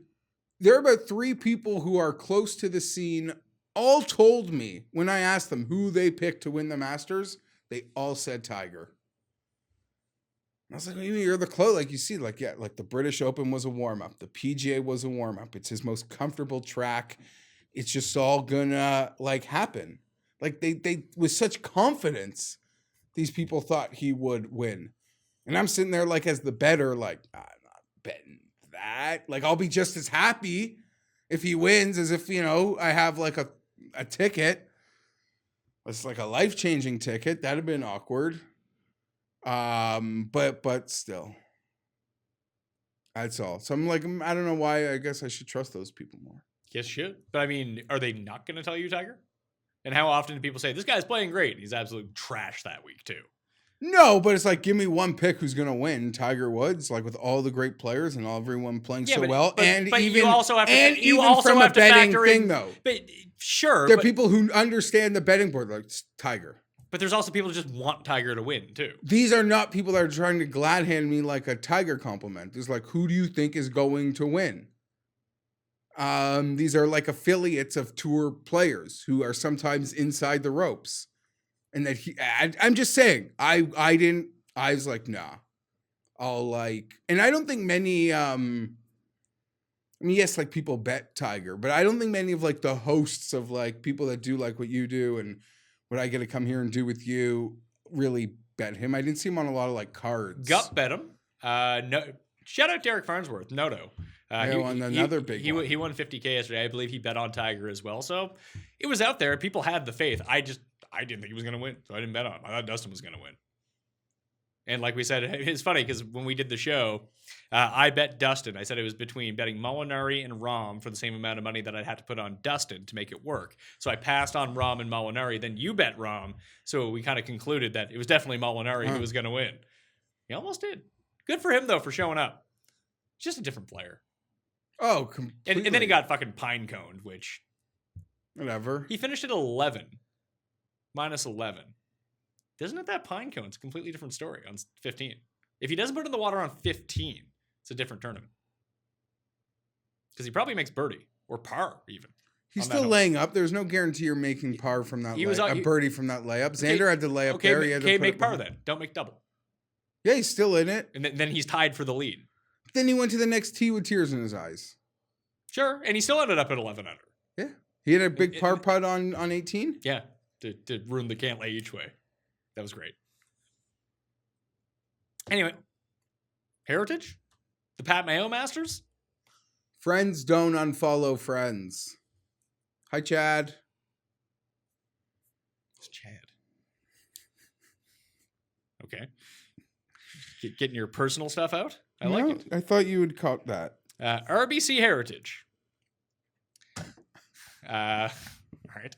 there are about 3 people who are close to the scene all told me when I asked them who they picked to win the Masters, they all said Tiger. I was like, you're the close. Like you see, like, yeah, like the British Open was a warm-up. The PGA was a warm-up. It's his most comfortable track. It's just all gonna like happen. Like they with such confidence, these people thought he would win. And I'm sitting there like as the bettor, like, I'm not betting that. Like I'll be just as happy if he wins as if, I have like a ticket. It's like a life-changing ticket. That'd have been awkward. But still, that's all. So I'm like, I don't know why. I guess I should trust those people more. Yes, should. But are they not going to tell you Tiger? And how often do people say this guy's playing great? He's absolute trash that week too. No, but it's like, give me one pick who's going to win. Tiger Woods, like with all the great players and everyone playing well. But you also have to, even from a betting thing, though. But sure. There are people who understand the betting board, like it's Tiger. But there's also people who just want Tiger to win, too. These are not people that are trying to glad hand me like a Tiger compliment. It's like, who do you think is going to win? These are like affiliates of tour players who are sometimes inside the ropes. And that I'm just saying, I was like, nah. I'll like, and I don't think many, yes, like people bet Tiger, but I don't think many of like the hosts of like people that do like what you do and what I get to come here and do with you really bet him. I didn't see him on a lot of like cards. Gut bet him. No, shout out Derek Farnsworth. Noto. He won another big one. He won $50K yesterday. I believe he bet on Tiger as well. So it was out there. People had the faith. I didn't think he was going to win, so I didn't bet on him. I thought Dustin was going to win. And like we said, it's funny because when we did the show, I bet Dustin. I said it was between betting Molinari and Rom for the same amount of money that I'd have to put on Dustin to make it work. So I passed on Rom and Molinari. Then you bet Rom. So we kind of concluded that it was definitely Molinari who was going to win. He almost did. Good for him, though, for showing up. Just a different player. Oh, completely. And then he got fucking pine-coned, which... Whatever. He finished at 11. Minus 11. Isn't it that pine cone? It's a completely different story on 15. If he doesn't put it in the water on 15, it's a different tournament. Because he probably makes birdie. Or par, even. He's still laying up. There's no guarantee you're making par from that a birdie from that layup. Xander had to lay up there. Okay, make par then. Don't make double. Yeah, he's still in it. And then he's tied for the lead. Then he went to the next tee with tears in his eyes. Sure, and he still ended up at 11 under. Yeah. He had a big par putt on 18? Yeah, to ruin the can't lay each way. That was great. Anyway, Heritage? The Pat Mayo Masters? Friends don't unfollow friends. Hi, Chad. It's Chad. Okay. Getting your personal stuff out? I like it. I thought you would caught that. RBC Heritage. All right.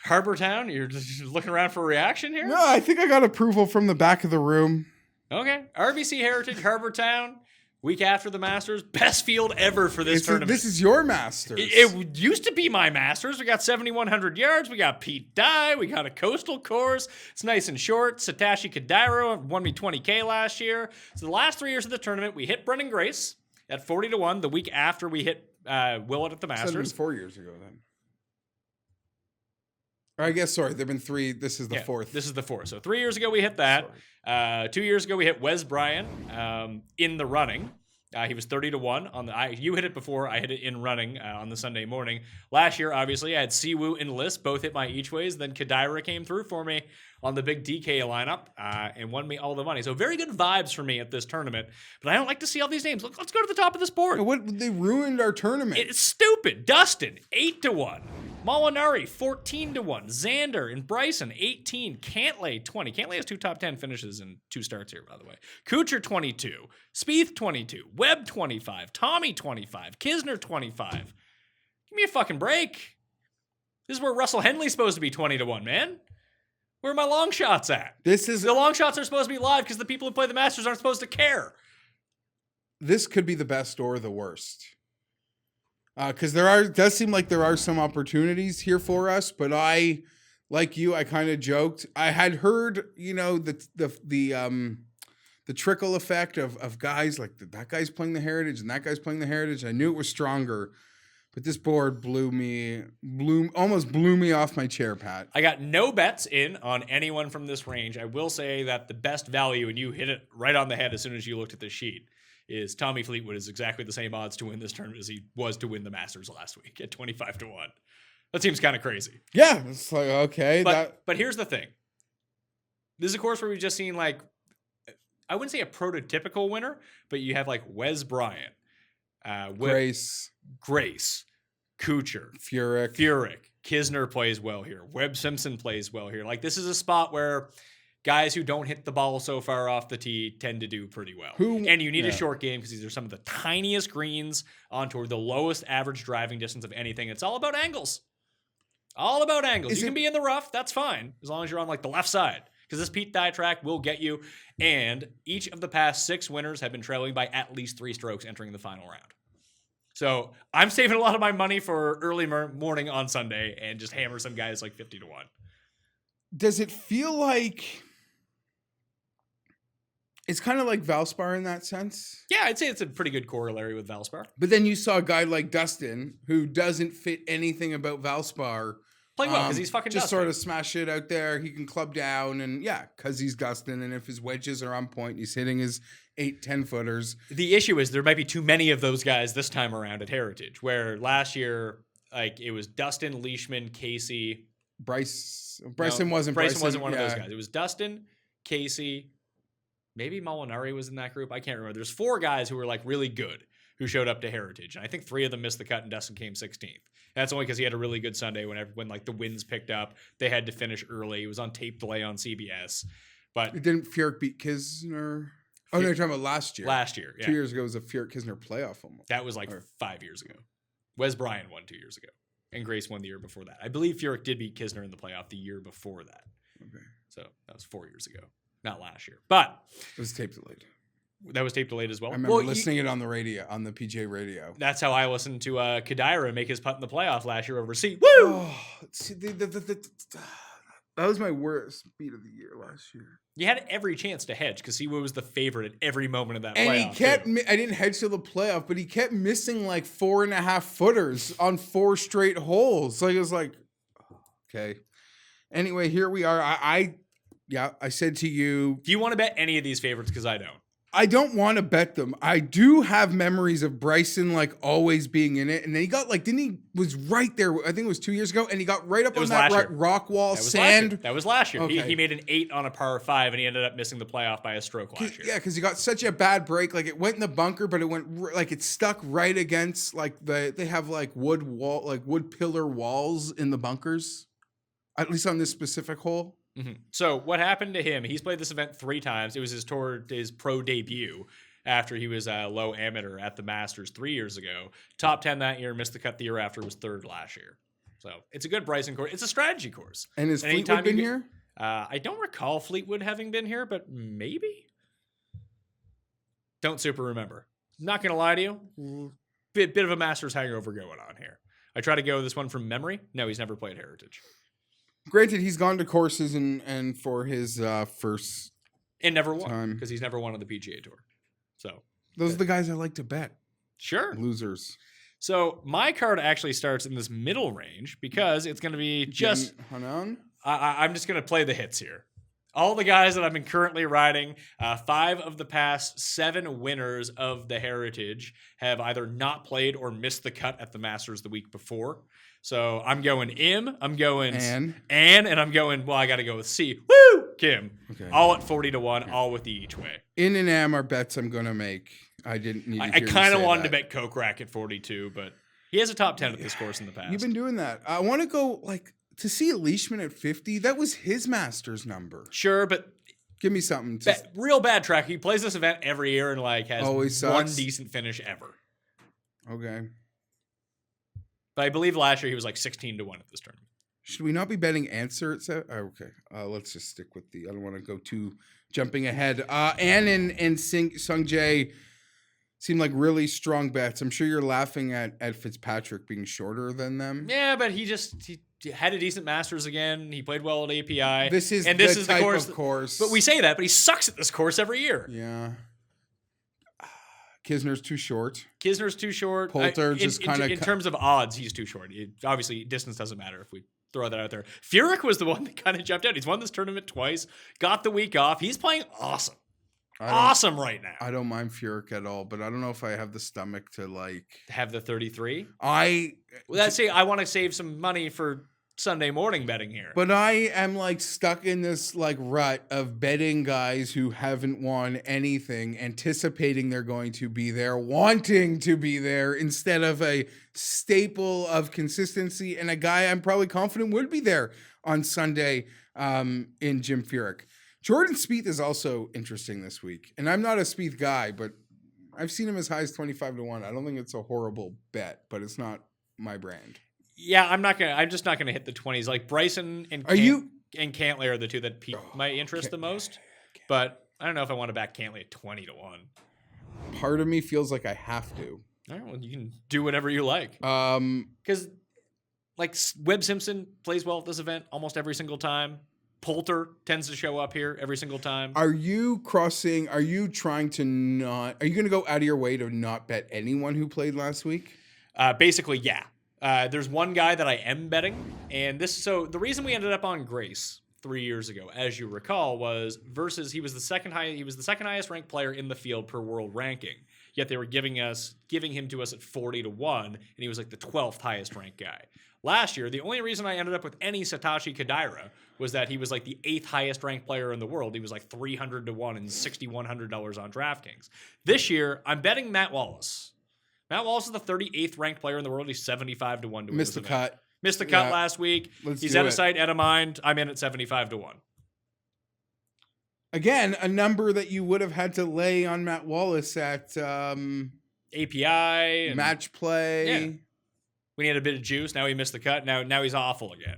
Harbour Town, you're just looking around for a reaction here? No, I think I got approval from the back of the room. Okay. RBC Heritage, Harbour Town, week after the Masters. Best field ever for this tournament. This is your Masters. It used to be my Masters. We got 7,100 yards. We got Pete Dye. We got a coastal course. It's nice and short. Satoshi Kodaira won me $20K last year. So the last 3 years of the tournament, we hit Brendan Grace at 40-1 the week after we hit Willett at the Masters. It was 4 years ago then. Or I guess, sorry, there have been 3. This is the 4th. This is the 4th. So 3 years ago, we hit that. 2 years ago, we hit Wes Bryan in the running. He was 30-1 on the. You hit it before. I hit it in running on the Sunday morning. Last year, obviously, I had Siwoo and List both hit my each ways. Then Kodaira came through for me on the big DK lineup and won me all the money. So very good vibes for me at this tournament. But I don't like to see all these names. Let's go to the top of this board. They ruined our tournament. It's stupid. Dustin 8-1. Molinari 14-1. Xander and Bryson 18. Cantlay 20. Cantlay has 2 top 10 finishes and 2 starts here, by the way. Kuchar 22. Spieth 22. Webb 25. Tommy 25. Kisner 25. Give me a fucking break. This is where Russell Henley's supposed to be 20-1, man. Where are my long shots at? The long shots are supposed to be live because the people who play the Masters aren't supposed to care. This could be the best or the worst. Because does seem like there are some opportunities here for us, but like you, I kind of joked. I had heard, the trickle effect of guys like that guy's playing the Heritage and that guy's playing the Heritage. I knew it was stronger, but this board almost blew me off my chair, Pat. I got no bets in on anyone from this range. I will say that the best value, and you hit it right on the head as soon as you looked at the sheet, is Tommy Fleetwood is exactly the same odds to win this tournament as he was to win the Masters last week at 25-1. That seems kind of crazy. Yeah, it's like, okay. But here's the thing. This is a course where we've just seen, like, I wouldn't say a prototypical winner, but you have like Wes Bryan, Grace, Kuchar, Furyk. Kisner plays well here. Webb Simpson plays well here. Like, this is a spot where guys who don't hit the ball so far off the tee tend to do pretty well. And you need a short game because these are some of the tiniest greens on tour, the lowest average driving distance of anything. It's all about angles. All about angles. You can be in the rough. That's fine. As long as you're on like the left side. Because this Pete Dye track will get you. And each of the past 6 winners have been trailing by at least 3 strokes entering the final round. So I'm saving a lot of my money for early morning on Sunday and just hammer some guys like 50-1. Does it feel like it's kind of like Valspar in that sense? Yeah, I'd say it's a pretty good corollary with Valspar. But then you saw a guy like Dustin who doesn't fit anything about Valspar. Playing well because he's fucking just Dustin. Sort of smash it out there. He can club down and because he's Dustin. And if his wedges are on point, he's hitting his 8-10 footers. The issue is there might be too many of those guys this time around at Heritage, where last year, like, it was Dustin, Leishman, Casey. Bryson wasn't one of those guys. It was Dustin, Casey, maybe Molinari was in that group. I can't remember. There's 4 guys who were like really good who showed up to Heritage. And I think 3 of them missed the cut and Dustin came 16th. And that's only because he had a really good Sunday when like the winds picked up. They had to finish early. It was on tape delay on CBS. But Didn't Fienberg beat Kisner? Oh, no, you're talking about last year. last year, 2 years ago was a Fienberg-Kisner playoff almost. that was like 5 years ago. Wes Bryan won 2 years ago, and Grace won the year before that. I believe Fienberg did beat Kisner in the playoff the year before that. Okay. So that was 4 years ago, not last year. But It was tape delayed. that was tape delayed as well. I remember Well, listening it on the radio, on the PJ radio. That's how I listened to Kadira make his putt in the playoff last year over C. Woo! Oh, see, that was my worst beat of the year last year. You had every chance to hedge because Siwa was the favorite at every moment of that And playoff. he kept, too. I didn't hedge till the playoff, but he kept missing like 4.5 footers on 4 straight holes. Like, it was like, okay. Anyway, here we are. I said to you, Do you want to bet any of these favorites? Because I don't. I don't want to bet them. I do have memories of Bryson like always being in it, and then he got like, didn't he was right there? I think it was 2 years ago, and he got right up on was that last year. rock wall, That was sand. Last year. That was last year. Okay. He made an 8 on a par 5, and he ended up missing the playoff by a stroke last year. Yeah, because he got such a bad break. Like, it went in the bunker, but it went like it stuck right against like they have like wood pillar walls in the bunkers, at least on this specific hole. Mm-hmm. So what happened to him? He's played this event 3 times. It was his pro debut after he was a low amateur at the Masters 3 years ago. Top 10 that year, missed the cut the year after, was 3rd last year. So it's a good Bryson course. It's a strategy course. And has anytime Fleetwood been you here? I don't recall Fleetwood having been here, but maybe. Don't super remember. Not going to lie to you. Bit of a Masters hangover going on here. I try to go this one from memory. No, he's never played Heritage. Granted, he's gone to courses and for his first And never won time. because he's never won on the PGA Tour. So Those are the guys I like to bet. sure. Losers. So my card actually starts in this middle range because it's going to be just. Hanan? I'm just going to play the hits here. All the guys that I've been currently riding, 5 of the past 7 winners of the Heritage have either not played or missed the cut at the Masters the week before. So I'm going Im, I'm going Ann, and I'm going, well, I got to go with C. Woo! Kim. Okay. All at 40-1, all with the each way. In and Am are bets I'm going to make. I didn't need to I hear you kind of say wanted that. to bet Kokrak at 42, but he has a top 10 at this course in the past. You've been doing that. I want to go, like, to see Leishman at 50. That was his Masters number. Sure, but Give me something. To, real bad track. He plays this event every year and like has Always one sucks. decent finish ever. okay. But I believe last year he was like 16-1 at this tournament. Should we not be betting answer at 7? Oh, okay. Let's just stick with I don't want to go too jumping ahead. Ann and Sung Jae seem like really strong bets. I'm sure you're laughing at Fitzpatrick being shorter than them. Yeah, but he had a decent Masters again. He played well at API. This is the type course. of course. But we say that, but he sucks at this course every year. Yeah. Kisner's too short. Kisner's too short. Poulter just kinda in terms of odds, he's too short. Obviously, distance doesn't matter if we throw that out there. Furyk was the one that kind of jumped out. He's won this tournament twice, got the week off. He's playing awesome. Awesome right now. I don't mind Furyk at all, but I don't know if I have the stomach to like. Have the 33. I want to save some money for Sunday morning betting here. But I am like stuck in this like rut of betting guys who haven't won anything, anticipating they're going to be there, wanting to be there instead of a staple of consistency and a guy I'm probably confident would be there on Sunday in Jim Furyk. Jordan Spieth is also interesting this week. And I'm not a Spieth guy, but I've seen him as high as 25-1. I don't think it's a horrible bet, but it's not my brand. Yeah, I'm just not gonna hit the 20s. Like Bryson and and Cantley are the two that pique my interest the most. But I don't know if I want to back Cantley at 20-1. Part of me feels like I have to. All right, well, you can do whatever you like. Because like Webb Simpson plays well at this event almost every single time. Poulter tends to show up here every single time. Are you trying to not, are you going to go out of your way to not bet anyone who played last week? Basically, yeah. There's one guy that I am betting, and so the reason we ended up on Grace 3 years ago, as you recall, was versus he was the second highest ranked player in the field per world ranking. Yet they were giving him to us at 40-1, and he was like the 12th highest ranked guy. Last year, the only reason I ended up with any Satoshi Kodaira was that he was like the 8th highest ranked player in the world. He was like 300-1 and $6,100 on DraftKings. This year, I'm betting Matt Wallace. Matt Wallace is the 38th ranked player in the world. He's 75-1 to win Missed the this event. cut. Missed the cut last week. Let's He's do out it. of sight, out of mind. I'm in at 75-1. Again, a number that you would have had to lay on Matt Wallace at API. And, match play. Yeah. When he had a bit of juice, now he missed the cut. Now he's awful again.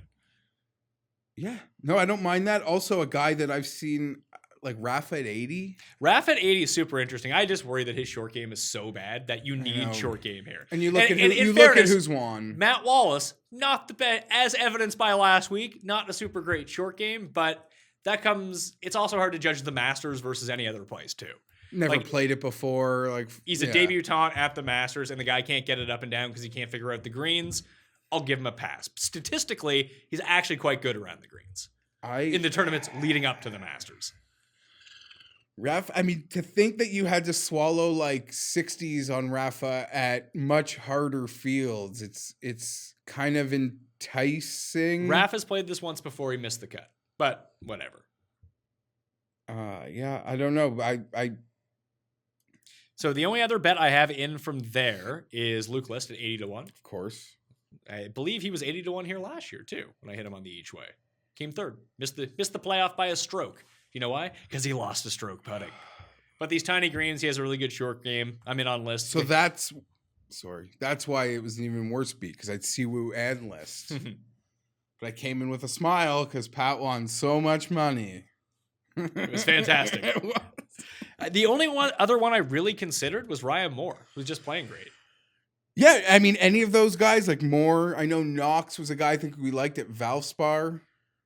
Yeah. No, I don't mind that. Also, a guy that I've seen, like Rafa at 80. Rafa at 80 is super interesting. I just worry that his short game is so bad that you need short game here. And you look at who's won. Matt Wallace, not the best, as evidenced by last week, not a super great short game, but it's also hard to judge the Masters versus any other place too. Never played it before. Like he's a debutant at the Masters, and the guy can't get it up and down because he can't figure out the greens. I'll give him a pass. Statistically, he's actually quite good around the greens in the tournaments leading up to the Masters. I mean, to think that you had to swallow like 60s on Rafa at much harder fields, it's kind of enticing. Rafa's played this once before he missed the cut, but whatever. Yeah, I don't know. So the only other bet I have in from there is Luke List at 80-1. Of course. I believe he was 80-1 here last year too when I hit him on the each way. Came third. Missed the playoff by a stroke. You know why? Because he lost a stroke putting. But these tiny greens, he has a really good short game. I'm in on List. So that's why it was an even worse beat, because I'd see Woo and List. But I came in with a smile because Pat won so much money. It was fantastic. It was. The only other one I really considered was Ryan Moore, who's just playing great. Yeah, I mean, any of those guys, like Moore. I know Knox was a guy I think we liked at Valspar.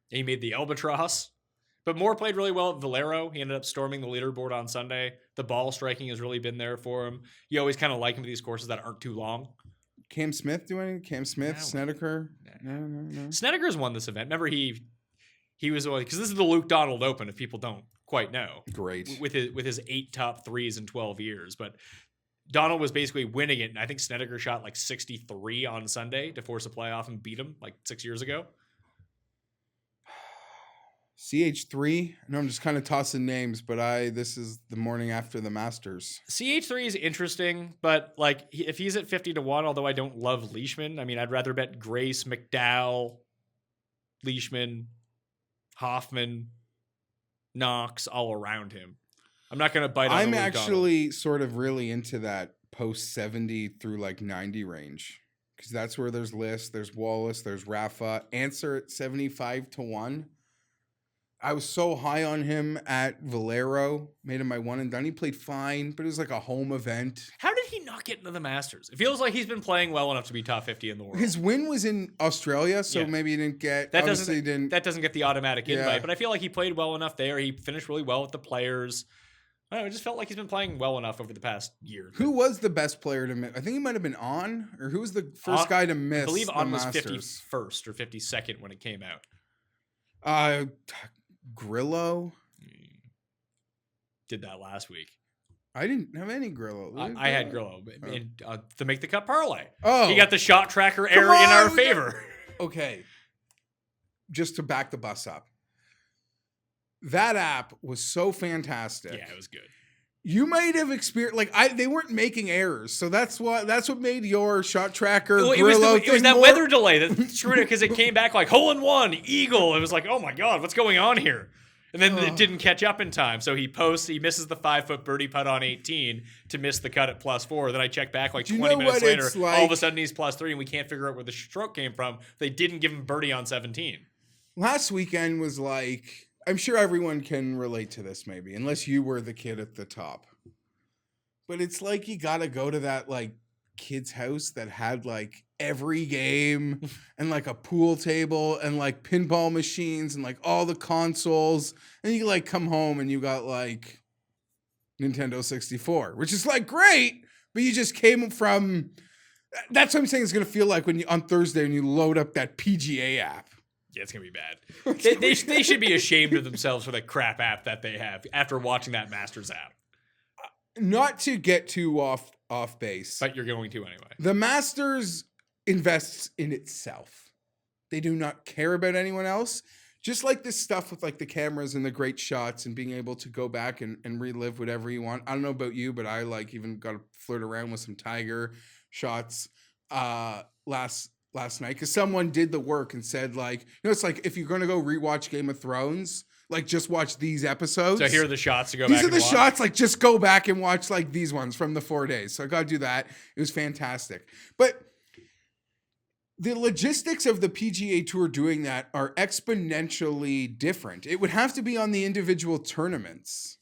He made the Albatross. But Moore played really well at Valero. He ended up storming the leaderboard on Sunday. The ball striking has really been there for him. You always kind of like him to these courses that aren't too long. Cam Smith doing it? Cam Smith, Snedeker? No. Snedeker's won this event. Remember, he was the one, because this is the Luke Donald Open, if people don't quite know. Great. With his 8 top threes in 12 years. But Donald was basically winning it, and I think Snedeker shot like 63 on Sunday to force a playoff and beat him like 6 years ago. CH3. I know I'm just kind of tossing names, but this is the morning after the Masters. CH3 is interesting, but like if he's at 50-1, although I don't love Leishman, I mean, I'd rather bet Grace, McDowell, Leishman, Hoffman, Knox all around him. I'm not going to bite on I'm the actually sort of really into that post 70 through like 90 range, because that's where there's List, there's Wallace, there's Rafa. Answer at 75-1. I was so high on him at Valero, made him my one and done. He played fine, but it was like a home event. How did he not get into the Masters? It feels like he's been playing well enough to be top 50 in the world. His win was in Australia, so maybe he didn't get that. Doesn't get the automatic invite, but I feel like he played well enough there. He finished really well with the Players. I don't know, it just felt like he's been playing well enough over the past year. Who was the best player to miss? I think he might have been On, or who was the first guy to miss? I believe On was Masters? 51st or 52nd when it came out. Grillo did that last week. I didn't have any Grillo. I had Grillo to make the cut parlay. Oh, he got the shot tracker error in our favor. Okay, just to back the bus up, that app was so fantastic. Yeah, it was good. You might have experienced they weren't making errors, so that's what made your shot tracker. It was that weather delay that screwed it, because it came back like hole in one, eagle. It was like, oh my god, what's going on here? And then it didn't catch up in time, so he misses the 5-foot birdie putt on 18 to miss the cut at +4. Then I check back like 20 minutes later, all of a sudden he's +3, and we can't figure out where the stroke came from. They didn't give him birdie on 17. Last weekend was like. I'm sure everyone can relate to this, maybe, unless you were the kid at the top. But it's like you got to go to that like kid's house that had like every game and like a pool table and like pinball machines and like all the consoles. And you like come home and you got like Nintendo 64, which is like great, but you just came from. That's what I'm saying it's going to feel like when you on Thursday when you load up that PGA app. Yeah, it's going to be bad. They should be ashamed of themselves for the crap app that they have after watching that Masters app. Not to get too off base. But you're going to anyway. The Masters invests in itself. They do not care about anyone else. Just like this stuff with like the cameras and the great shots and being able to go back and relive whatever you want. I don't know about you, but I like even got to flirt around with some Tiger shots last night, because someone did the work and said like, it's like if you're going to go rewatch Game of Thrones, like just watch these episodes. So here are the shots to go These back are and the watch. shots, like just go back and watch like these ones from the 4 days. So I got to do that. It was fantastic. But the logistics of the PGA Tour doing that are exponentially different. It would have to be on the individual tournaments.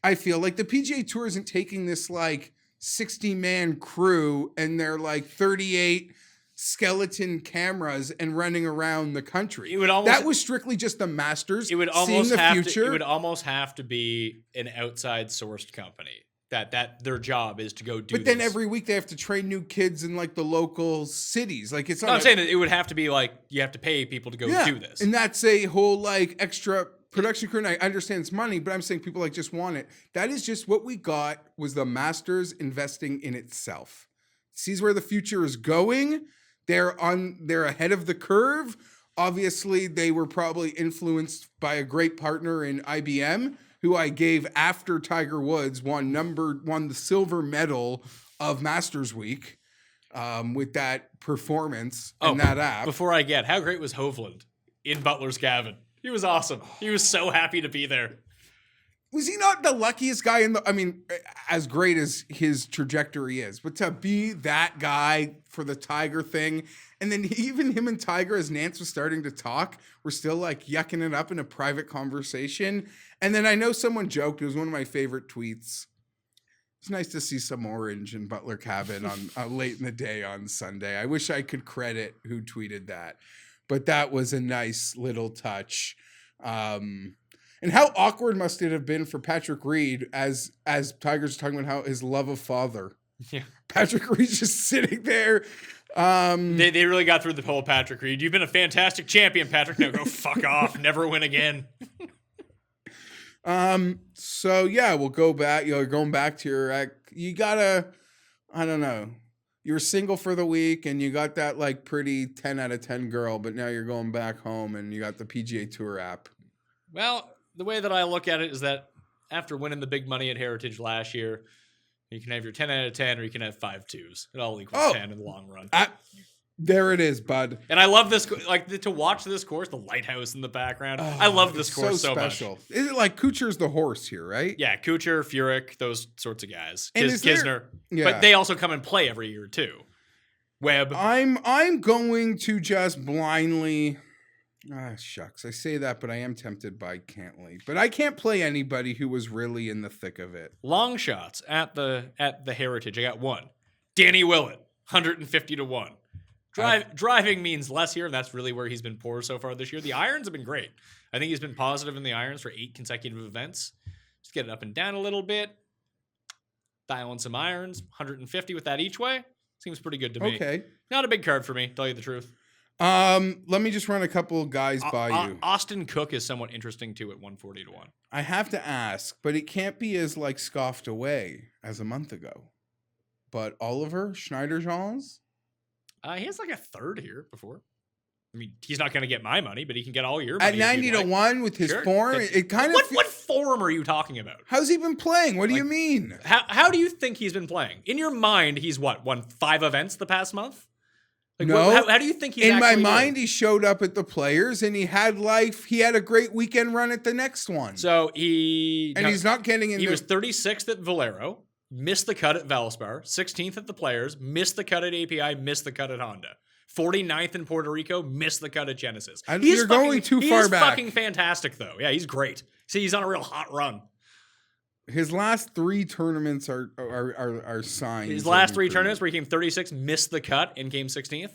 I feel like the PGA Tour isn't taking this like 60-man crew and they're like 38 skeleton cameras and running around the country. It would almost, that was strictly just the Masters. it would seeing almost the have future. to. It would almost have to be an outside sourced company that their job is to go do. But then this. every week they have to train new kids in like the local cities. Like it's not. No, I'm saying that it would have to be like you have to pay people to go do this. And that's a whole like extra production crew. And I understand it's money, but I'm saying people like just want it. That is just what we got was the Masters investing in itself. Sees where the future is going. They're ahead of the curve. Obviously, they were probably influenced by a great partner in IBM, who I gave after Tiger Woods won the silver medal of Masters Week with that performance in that app. Before I get, how great was Hovland in Butler's cabin? He was awesome. He was so happy to be there. Was he not the luckiest guy as great as his trajectory is, but to be that guy for the Tiger thing, and then even him and Tiger, as Nance was starting to talk, were still like yucking it up in a private conversation. And then I know someone joked, it was one of my favorite tweets. It's nice to see some orange in Butler cabin on late in the day on Sunday. I wish I could credit who tweeted that, but that was a nice little touch. And how awkward must it have been for Patrick Reed as Tiger's talking about how his love of father. Yeah. Patrick Reed's just sitting there. They really got through the whole Patrick Reed. You've been a fantastic champion, Patrick. Now go fuck off. Never win again. So yeah, we'll go back. You're going back to you gotta, I don't know. You were single for the week and you got that like pretty 10 out of 10 girl, but now you're going back home and you got the PGA Tour app. Well, the way that I look at it is that after winning the big money at Heritage last year, you can have your 10 out of 10 or you can have 5 2s. It all equals 10 in the long run. There it is, bud. And I love this, like to watch this course, the lighthouse in the background. I love this course so special. much. Is it like Kuchar's the horse here, right? Yeah, Kuchar, Furyk, those sorts of guys. And Kisner. Yeah. But they also come and play every year too. Webb. I'm going to just blindly. Shucks. I say that, but I am tempted by Cantley. But I can't play anybody who was really in the thick of it. Long shots at the Heritage. I got one. Danny Willett, 150 to 1. Driving means less here, and that's really where he's been poor so far this year. The irons have been great. I think he's been positive in the irons for 8 consecutive events. Just get it up and down a little bit. Dial in some irons. 150 with that each way. Seems pretty good to me. Okay. Not a big card for me, tell you the truth. Let me just run a couple guys by you. Austin Cook is somewhat interesting too at 140 to 1. I have to ask, but it can't be as like scoffed away as a month ago. But Oliver Schneider-Jans? He has like a third here before. I mean, he's not going to get my money, but he can get all your money. At 90 to 1 with his form, it kind of... What form are you talking about? How's he been playing? What do you mean? How do you think he's been playing? In your mind, he's won 5 events the past month? Like, no. How do you think he's in my actually mind, doing? he showed up at the Players and he had a great weekend run at the next one. So he's not getting in. He was 36th at Valero, missed the cut at Valspar, 16th at the Players, missed the cut at API, missed the cut at Honda. 49th in Puerto Rico, missed the cut at Genesis. You're going too far back. He's fucking fantastic, though. Yeah, he's great. See, he's on a real hot run. His last 3 tournaments are signs. His last 3 tournaments where he came 36th, missed the cut, and came 16th.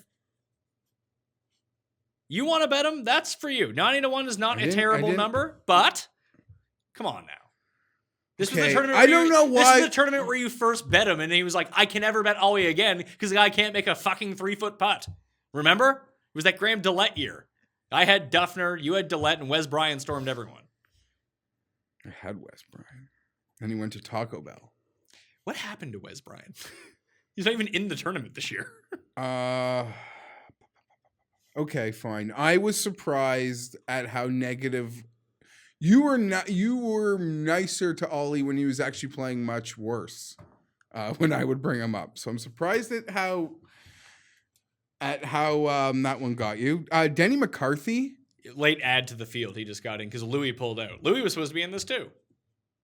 You want to bet him? That's for you. 90 to 1 is not a terrible number, but come on now. This was the tournament. I don't know why. This is the tournament where you first bet him, and he was like, "I can never bet Ollie again because the guy can't make a fucking 3-foot putt." Remember? It was that Graham Dillette year. I had Duffner, you had Dillette, and Wes Bryan stormed everyone. I had Wes Bryan. Then he went to Taco Bell. What happened to Wes Bryan? He's not even in the tournament this year. Okay, fine. I was surprised at how negative you were. You were nicer to Ollie when he was actually playing much worse. When I would bring him up, so I'm surprised at how that one got you. Denny McCarthy late add to the field. He just got in because Louis pulled out. Louis was supposed to be in this too.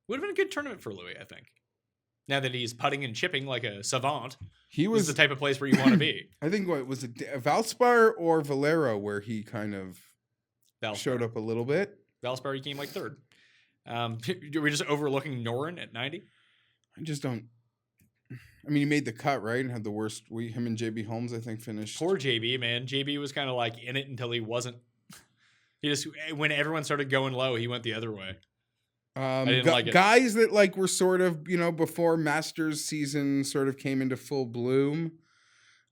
Would have been a good tournament for Louis, I think. Now that he's putting and chipping like a savant, He this was is the type of place where you want to be. I think what was it, Valspar or Valero, where he kind of Valspar. showed up a little bit. Valspar, he came like third. Are we just overlooking Noren at 90? I just don't. I mean, he made the cut, right, and had the worst. Him and JB Holmes, I think, finished. Poor JB, man. JB was kind of like in it until he wasn't. He just, when everyone started going low, he went the other way. I didn't like it. Guys that like were sort of, before Masters season sort of came into full bloom,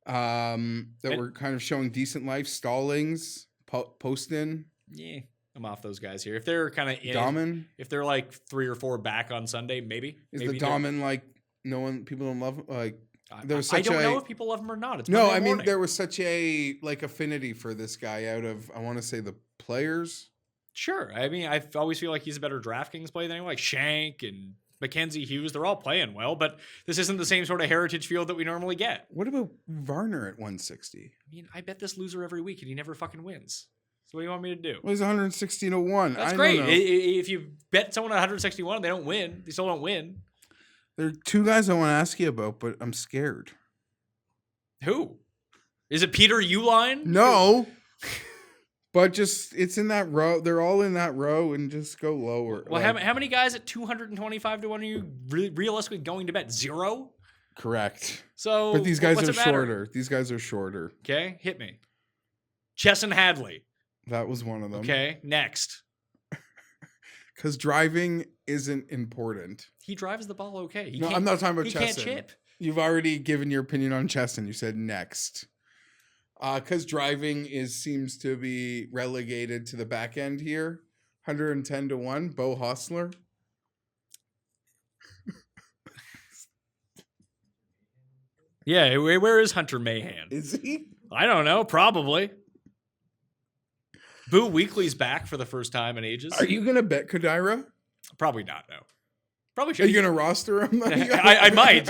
were kind of showing decent life. Stallings, Poston. Yeah, I'm off those guys here. If they're kind of Dahmen. if they're like 3 or 4 back on Sunday, maybe. Is the Dahmen like people don't love like? There was I such don't know if people love him or not. It's no, Monday I mean morning. there was such a like affinity for this guy out of I want to say the players. Sure. I mean, I always feel like he's a better DraftKings play than anyone. Like Shank and Mackenzie Hughes. They're all playing well, but this isn't the same sort of heritage field that we normally get. What about Varner at 160? I mean, I bet this loser every week and he never fucking wins. So what do you want me to do? Well, he's 116-1. That's great. If you bet someone at 161, they don't win. They still don't win. There are 2 guys I want to ask you about, but I'm scared. Who? Is it Peter Uline? No. But just, it's in that row. They're all in that row and just go lower. Well, how many guys at 225 to 1 are you realistically going to bet? 0? Correct. So, but these guys what's are it matter? shorter. These guys are shorter. Okay, hit me. Chesson Hadley. That was one of them. Okay, next. Because driving isn't important. He drives the ball okay. No, I'm not talking about Chesson. He can't chip. You've already given your opinion on Chesson. You said next. Because driving seems to be relegated to the back end here. 110-1. Bo Hostler. Yeah, where is Hunter Mahan? Is he? I don't know. Probably. Boo Weekly's back for the first time in ages. Are you going to bet Kodaira? Probably not, no. Probably Are should. you going to roster him? I might.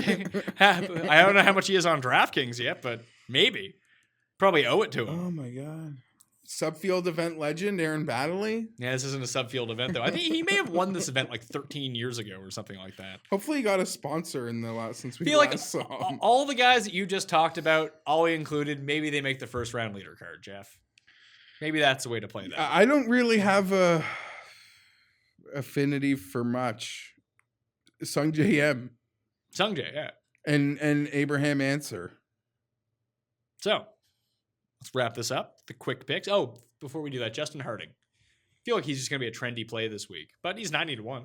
I don't know how much he is on DraftKings yet, but maybe. Probably owe it to him. Oh, my God. Subfield event legend, Aaron Baddeley? Yeah, this isn't a subfield event, though. I think he may have won this event like 13 years ago or something like that. Hopefully he got a sponsor in the last since we feel like last saw him. All the guys that you just talked about, Ollie included, maybe they make the first round leader card, Jeff. Maybe that's the way to play that. I don't really have a affinity for much. Sung JM. Sungjae, yeah. And Abraham Answer. So, let's wrap this up. The quick picks. Oh, before we do that, Justin Harding. I feel like he's just going to be a trendy play this week, but he's 90-1.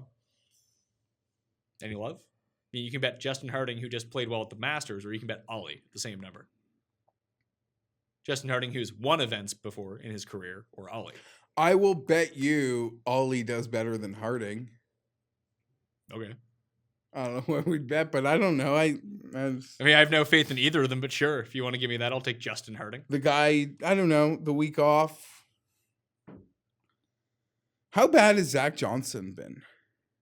Any love? I mean, you can bet Justin Harding, who just played well at the Masters, or you can bet Ollie, the same number. Justin Harding, who's won events before in his career, or Ollie. I will bet you Ollie does better than Harding. Okay. I don't know what we'd bet, but I don't know. I mean, I have no faith in either of them, but sure, if you want to give me that, I'll take Justin Harding. The guy, I don't know, the week off. How bad has Zach Johnson been?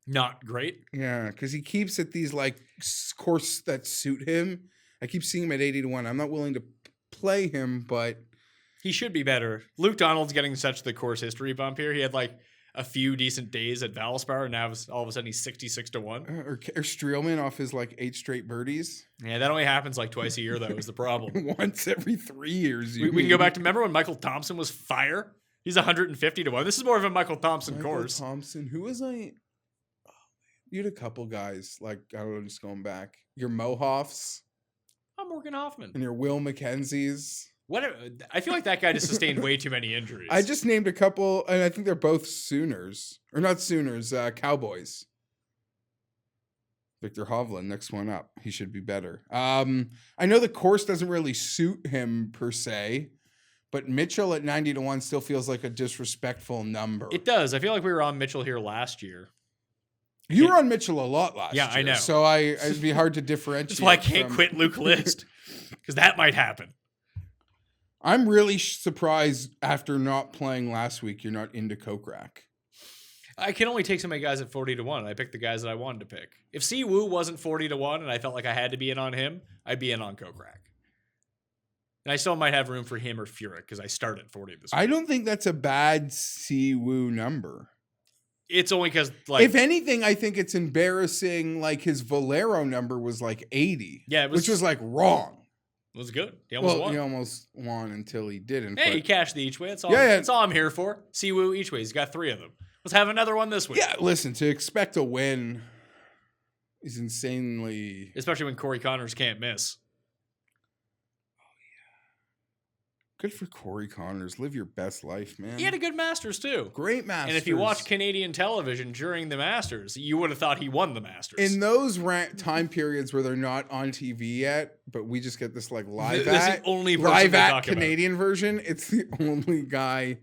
Not great. Yeah, because he keeps at these like course that suit him. I keep seeing him at 80-1. I'm not willing to play him, but he should be better. Luke Donald's getting such the course history bump here. He had like a few decent days at Valspar, and now all of a sudden he's 66-1. Or Streelman off his like 8 straight birdies. Yeah, that only happens like twice a year, though, is the problem. Once every 3 years. We can go back to, remember when Michael Thompson was fire? He's 150-1. This is more of a Michael Thompson course. Thompson, who was I? Oh, you had a couple guys, like, I don't know, just going back. Your Mohoffs. I'm Morgan Hoffman. And your Will McKenzie's. I feel like that guy just sustained way too many injuries. I just named a couple, and I think they're both Sooners. Or not Sooners, Cowboys. Victor Hovland, next one up. He should be better. I know the course doesn't really suit him per se, but Mitchell at 90-1 still feels like a disrespectful number. It does. I feel like we were on Mitchell here last year. You were on Mitchell a lot last year. Yeah, I know. So it'd be hard to differentiate. That's why I can't quit Luke List, because that might happen. I'm really surprised after not playing last week, you're not into Kokrak. I can only take so many guys at 40-1. I picked the guys that I wanted to pick. If Siwoo wasn't 40-1 and I felt like I had to be in on him, I'd be in on Kokrak. And I still might have room for him or Furyk because I start at 40 this week. I don't think that's a bad Siwoo number. It's only because, like, If anything, I think it's embarrassing. Like his Valero number was like 80. Yeah, it was- which was like wrong. it was good. He almost won. He almost won until he didn't. Hey, but- he cashed the each way. That's all. Yeah, yeah. That's all I'm here for. Siwoo each way. He's got 3 of them. Let's have another one this week. yeah, listen, to expect a win is insanely. Especially when Corey Connors can't miss. Good for Corey Connors. Live your best life, man. He had a good Masters too. Great Masters. And if you watch Canadian television during the Masters, you would have thought he won the Masters. in those time periods where they're not on TV yet, but we just get this like live This is at, the only person live they at talk about. Canadian version. It's the only guy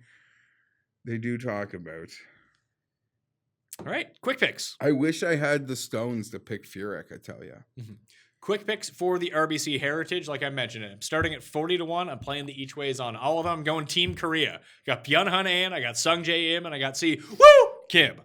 they do talk about. All right, quick picks. I wish I had the stones to pick Furyk, I tell you. Quick picks for the RBC Heritage, like I mentioned. I'm starting at 40 to 1. I'm playing the each ways on all of them. I'm going Team Korea. Got Byung-hun An, I got Sung Jae Im, and I got Kim.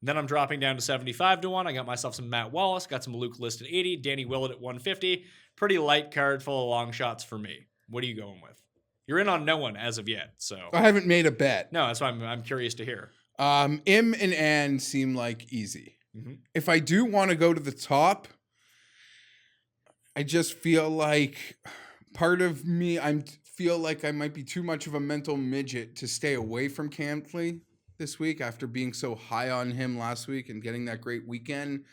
Then I'm dropping down to 75 to 1. I got myself some Matt Wallace, got some Luke List at 80, Danny Willett at 150. Pretty light card full of long shots for me. What are you going with? You're in on no one as of yet, so. I haven't made a bet. No, that's why I'm curious to hear. Im and An seem like easy. Mhm. If I do want to go to the top, I just feel like part of me, feel like I might be too much of a mental midget to stay away from Cantley this week after being so high on him last week and getting that great weekend.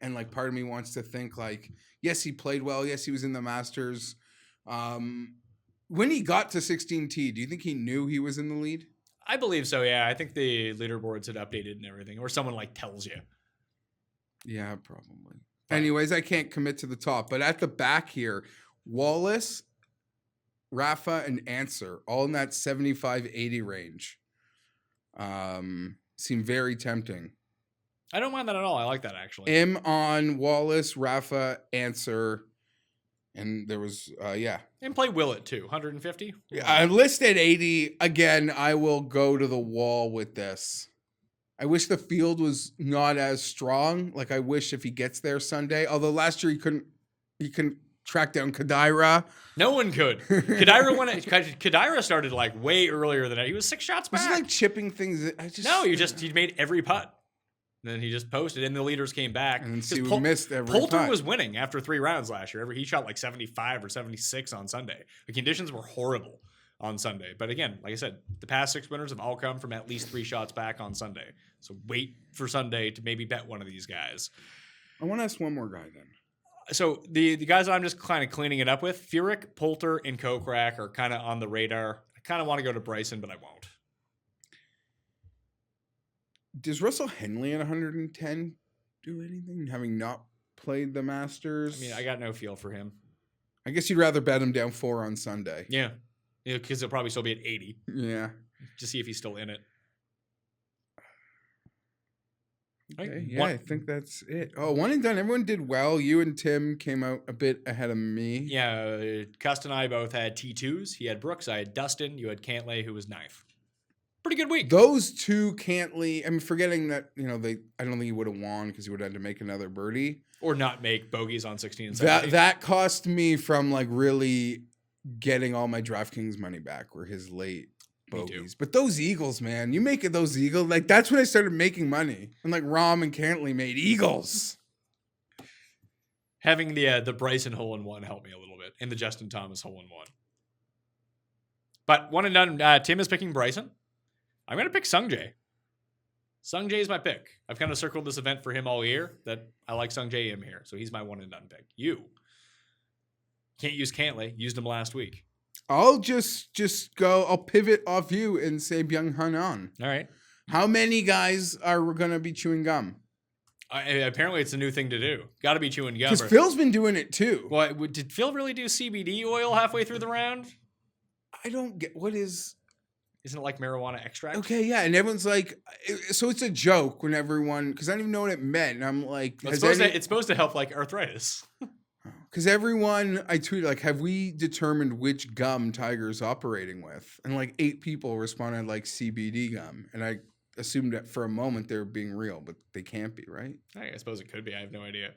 And like part of me wants to think like, yes, he played well. Yes, he was in the Masters. When he got to 16T, do you think he knew he was in the lead? I believe so, yeah. I think the leaderboards had updated and everything, or someone like tells you. Yeah, probably. Anyways, I can't commit to the top, but at the back here, Wallace, Rafa, and Answer, all in that 75-80 range, seem very tempting. I don't mind that at all. I like that, actually. M on Wallace, Rafa, Answer, and there was, And play Willett, too. 150? I listed 80. Again, I will go to the wall with this. I wish the field was not as strong. Like I wish if he gets there Sunday. Although last year he couldn't track down Kadira. No one could. Kadira started like way earlier than that. He was 6 shots Was back. he like chipping things? He made every putt. And then he just posted, and the leaders came back. And then 'Cause see, we missed every Poulter putt. was winning after 3 rounds last year. He shot like 75 or 76 on Sunday. The conditions were horrible on Sunday. But again, like I said, the past 6 winners have all come from at least 3 shots back on Sunday. So wait for Sunday to maybe bet one of these guys. I want to ask one more guy then. So the guys I'm just kind of cleaning it up with, Furyk, Poulter, and Kokrak are kind of on the radar. I kind of want to go to Bryson, but I won't. Does Russell Henley at 110 do anything, having not played the Masters? I mean, I got no feel for him. I guess you'd rather bet him down 4 on Sunday. Yeah. Because he'll probably still be at 80 Yeah. to see if he's still in it. Okay, Right, yeah, one- I think that's it. Oh, one and done. Everyone did well. You and Tim came out a bit ahead of me. Yeah, Cust and I both had T2s. He had Brooks. I had Dustin. You had Cantlay, who was 9th. Pretty good week. Those two Cantley, I'm forgetting that, I don't think he would have won because he would have had to make another birdie. Or not make bogeys on 16 and 17. That cost me from like really getting all my DraftKings money back were his late Me too. bogeys. But those Eagles, man, you make it those Eagles. Like that's when I started making money. And like Rom and Cantley made Eagles. Having the Bryson hole-in-one helped me a little bit, and the Justin Thomas hole-in-one. But one and done, Tim is picking Bryson. I'm going to pick Sung Jae. Sung Jae is my pick. I've kind of circled this event for him all year that I like Sung Jae Im here. So he's my one and done pick. You can't use Cantlay. Used him last week. I'll just go, I'll pivot off you and say Byung-hun An. All right. How many guys are going to be chewing gum? Apparently it's a new thing to do. Got to be chewing gum. Because Phil's been doing it too. Well, did Phil really do CBD oil halfway through the round? I don't get, what is... Isn't it like marijuana extract? Okay, yeah, and everyone's like, so it's a joke when everyone, because I don't even know what it meant, and I'm like, Well, it's supposed to help like arthritis. because everyone, I tweeted like, have we determined which gum Tiger's operating with? And like 8 people responded like CBD gum, and I assumed that for a moment they were being real, but they can't be, right? I suppose it could be. I have no idea.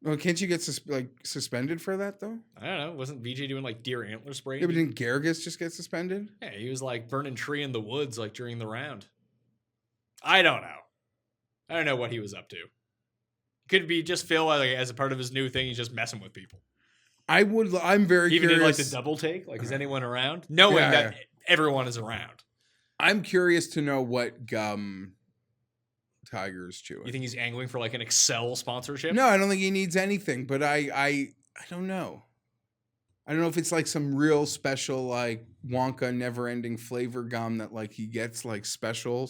Well, can't you get suspended for that though? I don't know. Wasn't VJ doing like deer antler spray? Yeah, but didn't Garrigus just get suspended? Yeah, he was like burning tree in the woods like during the round. I don't know. I don't know what he was up to. Could be just Phil like, as a part of his new thing. He's just messing with people. I'm very Even curious. in like the double take. Like, is anyone around? Knowing that everyone is around. I'm curious to know what gum Tiger's chewing. You think he's angling for like an Excel sponsorship? No, I don't think he needs anything. But I don't know. I don't know if it's like some real special like Wonka never-ending flavor gum that like he gets like special,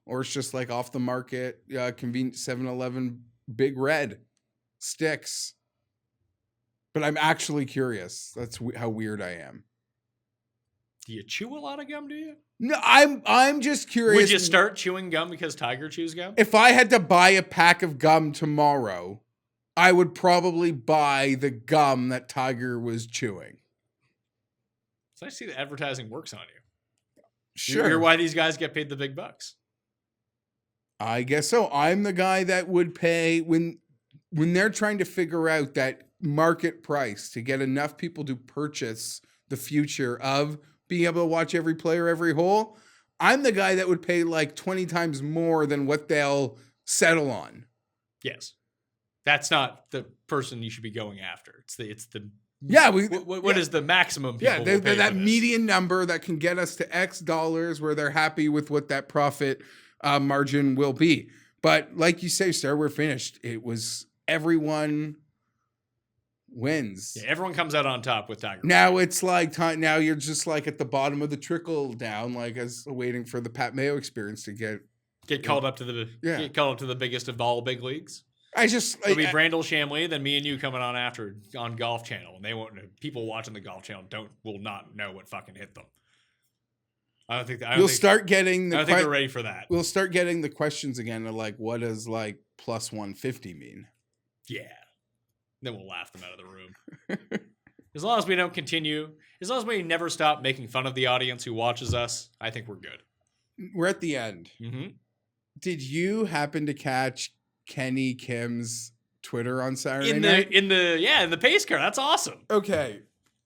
or it's just like off the market, convenient 7-Eleven Big Red sticks. But I'm actually curious. That's how weird I am. Do you chew a lot of gum? Do you? No, I'm just curious. Would you start chewing gum because Tiger chews gum? If I had to buy a pack of gum tomorrow, I would probably buy the gum that Tiger was chewing. So I see the advertising works on you. Sure. You're why these guys get paid the big bucks. I guess so. I'm the guy that would pay when they're trying to figure out that market price to get enough people to purchase the future of being able to watch every player, every hole. I'm the guy that would pay like 20 times more than what they'll settle on. Yes. That's not the person you should be going after. It's the Yeah, what is the maximum people will pay that for this? median number that can get us to X dollars where they're happy with what that profit margin will be. But like you say, sir, we're finished. It was everyone wins. Yeah, everyone comes out on top with Tiger. Now it's like now you're just like at the bottom of the trickle down, like as waiting for the Pat Mayo experience to Get called up to the biggest of all big leagues. It'll be Brandel Shamley, then me and you coming on after on Golf Channel, and they won't. People watching the Golf Channel will not know what fucking hit them. I don't think they're ready for that. We'll start getting the questions again of like, what does like plus 150 mean? Yeah. Then we'll laugh them out of the room. As long as we don't continue, as long as we never stop making fun of the audience who watches us, I think we're good. We're at the end. Mm-hmm. Did you happen to catch Kenny Kim's Twitter on Saturday night? In the pace car. That's awesome. Okay.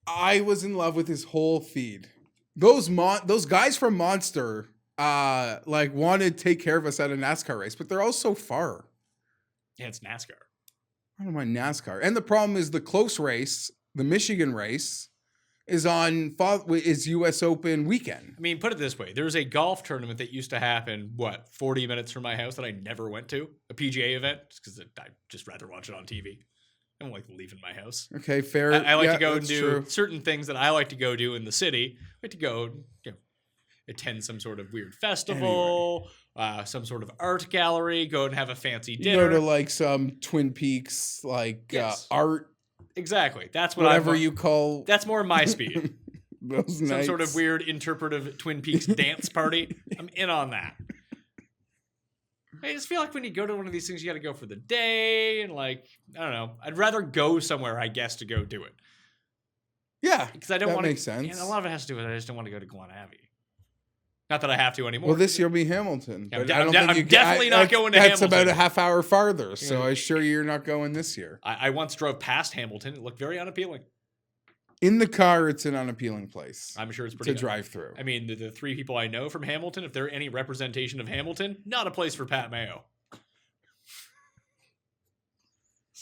I was in love with his whole feed. Those guys from Monster like wanted to take care of us at a NASCAR race, but they're all so far. Yeah, it's NASCAR. I don't mind NASCAR. And the problem is the close race, the Michigan race, is US Open weekend. I mean, put it this way. There's a golf tournament that used to happen, 40 minutes from my house that I never went to? A PGA event? Just because I'd just rather watch it on TV. I don't like leaving my house. Okay, fair. I like to go and do true. certain things that I like to go do in the city. I like to go attend some sort of weird festival, some sort of art gallery, go and have a fancy dinner. You go to like some Twin Peaks, art. Exactly. That's what whatever you call. That's more my speed. Those some nights. sort of weird interpretive Twin Peaks dance party. I'm in on that. I just feel like when you go to one of these things, you got to go for the day and I don't know. I'd rather go somewhere, I guess, to go do it. Yeah, because I don't want to. Makes sense. And a lot of it has to do with I just don't want to go to Glen Abbey. Not that I have to anymore. Well, this year will be Hamilton. I'm definitely not going to Hamilton. That's about a half hour farther, so I assure you you're not going this year. I once drove past Hamilton. It looked very unappealing. In the car, it's an unappealing place. I'm sure it's pretty to drive through. I mean, the three people I know from Hamilton, if they're any representation of Hamilton, not a place for Pat Mayo.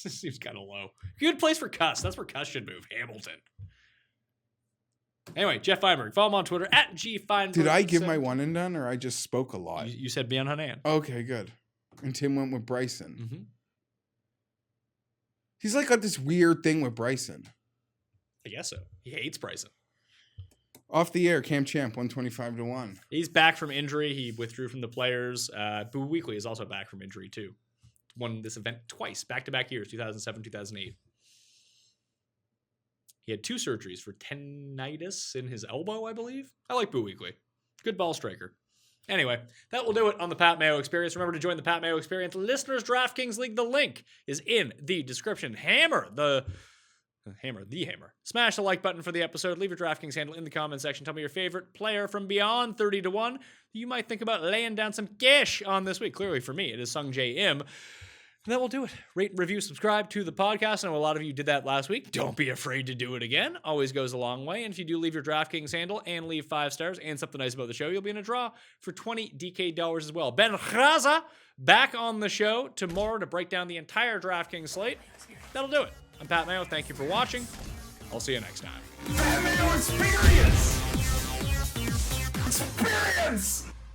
This seems kind of low. Good place for Cuss. That's where Cuss should move. Hamilton. Anyway, Geoff Fienberg. Follow him on Twitter at @GFienberg. Did I give my one and done, or I just spoke a lot? You said Bian Hanan. Okay, good. And Tim went with Bryson. Mm-hmm. He's like got this weird thing with Bryson. I guess so. He hates Bryson. Off the air, Cam Champ, 125-1. He's back from injury. He withdrew from the players. Boo Weekly is also back from injury, too. Won this event twice, back-to-back years, 2007, 2008. He had 2 surgeries for tendinitis in his elbow, I believe. I like Boo Weekly. Good ball striker. Anyway, that will do it on the Pat Mayo Experience. Remember to join the Pat Mayo Experience Listeners DraftKings League. The link is in the description. Hammer. Smash the like button for the episode. Leave your DraftKings handle in the comment section. Tell me your favorite player from beyond 30-1 you might think about laying down some cash on this week. Clearly for me, it is Sung Jae Im. And that will do it. Rate and review, subscribe to the podcast. I know a lot of you did that last week. Don't be afraid to do it again. Always goes a long way. And if you do leave your DraftKings handle and leave 5 stars and something nice about the show, you'll be in a draw for 20 DK dollars as well. Ben Raza back on the show tomorrow to break down the entire DraftKings slate. That'll do it. I'm Pat Mayo. Thank you for watching. I'll see you next time. That Mayo experience! Experience!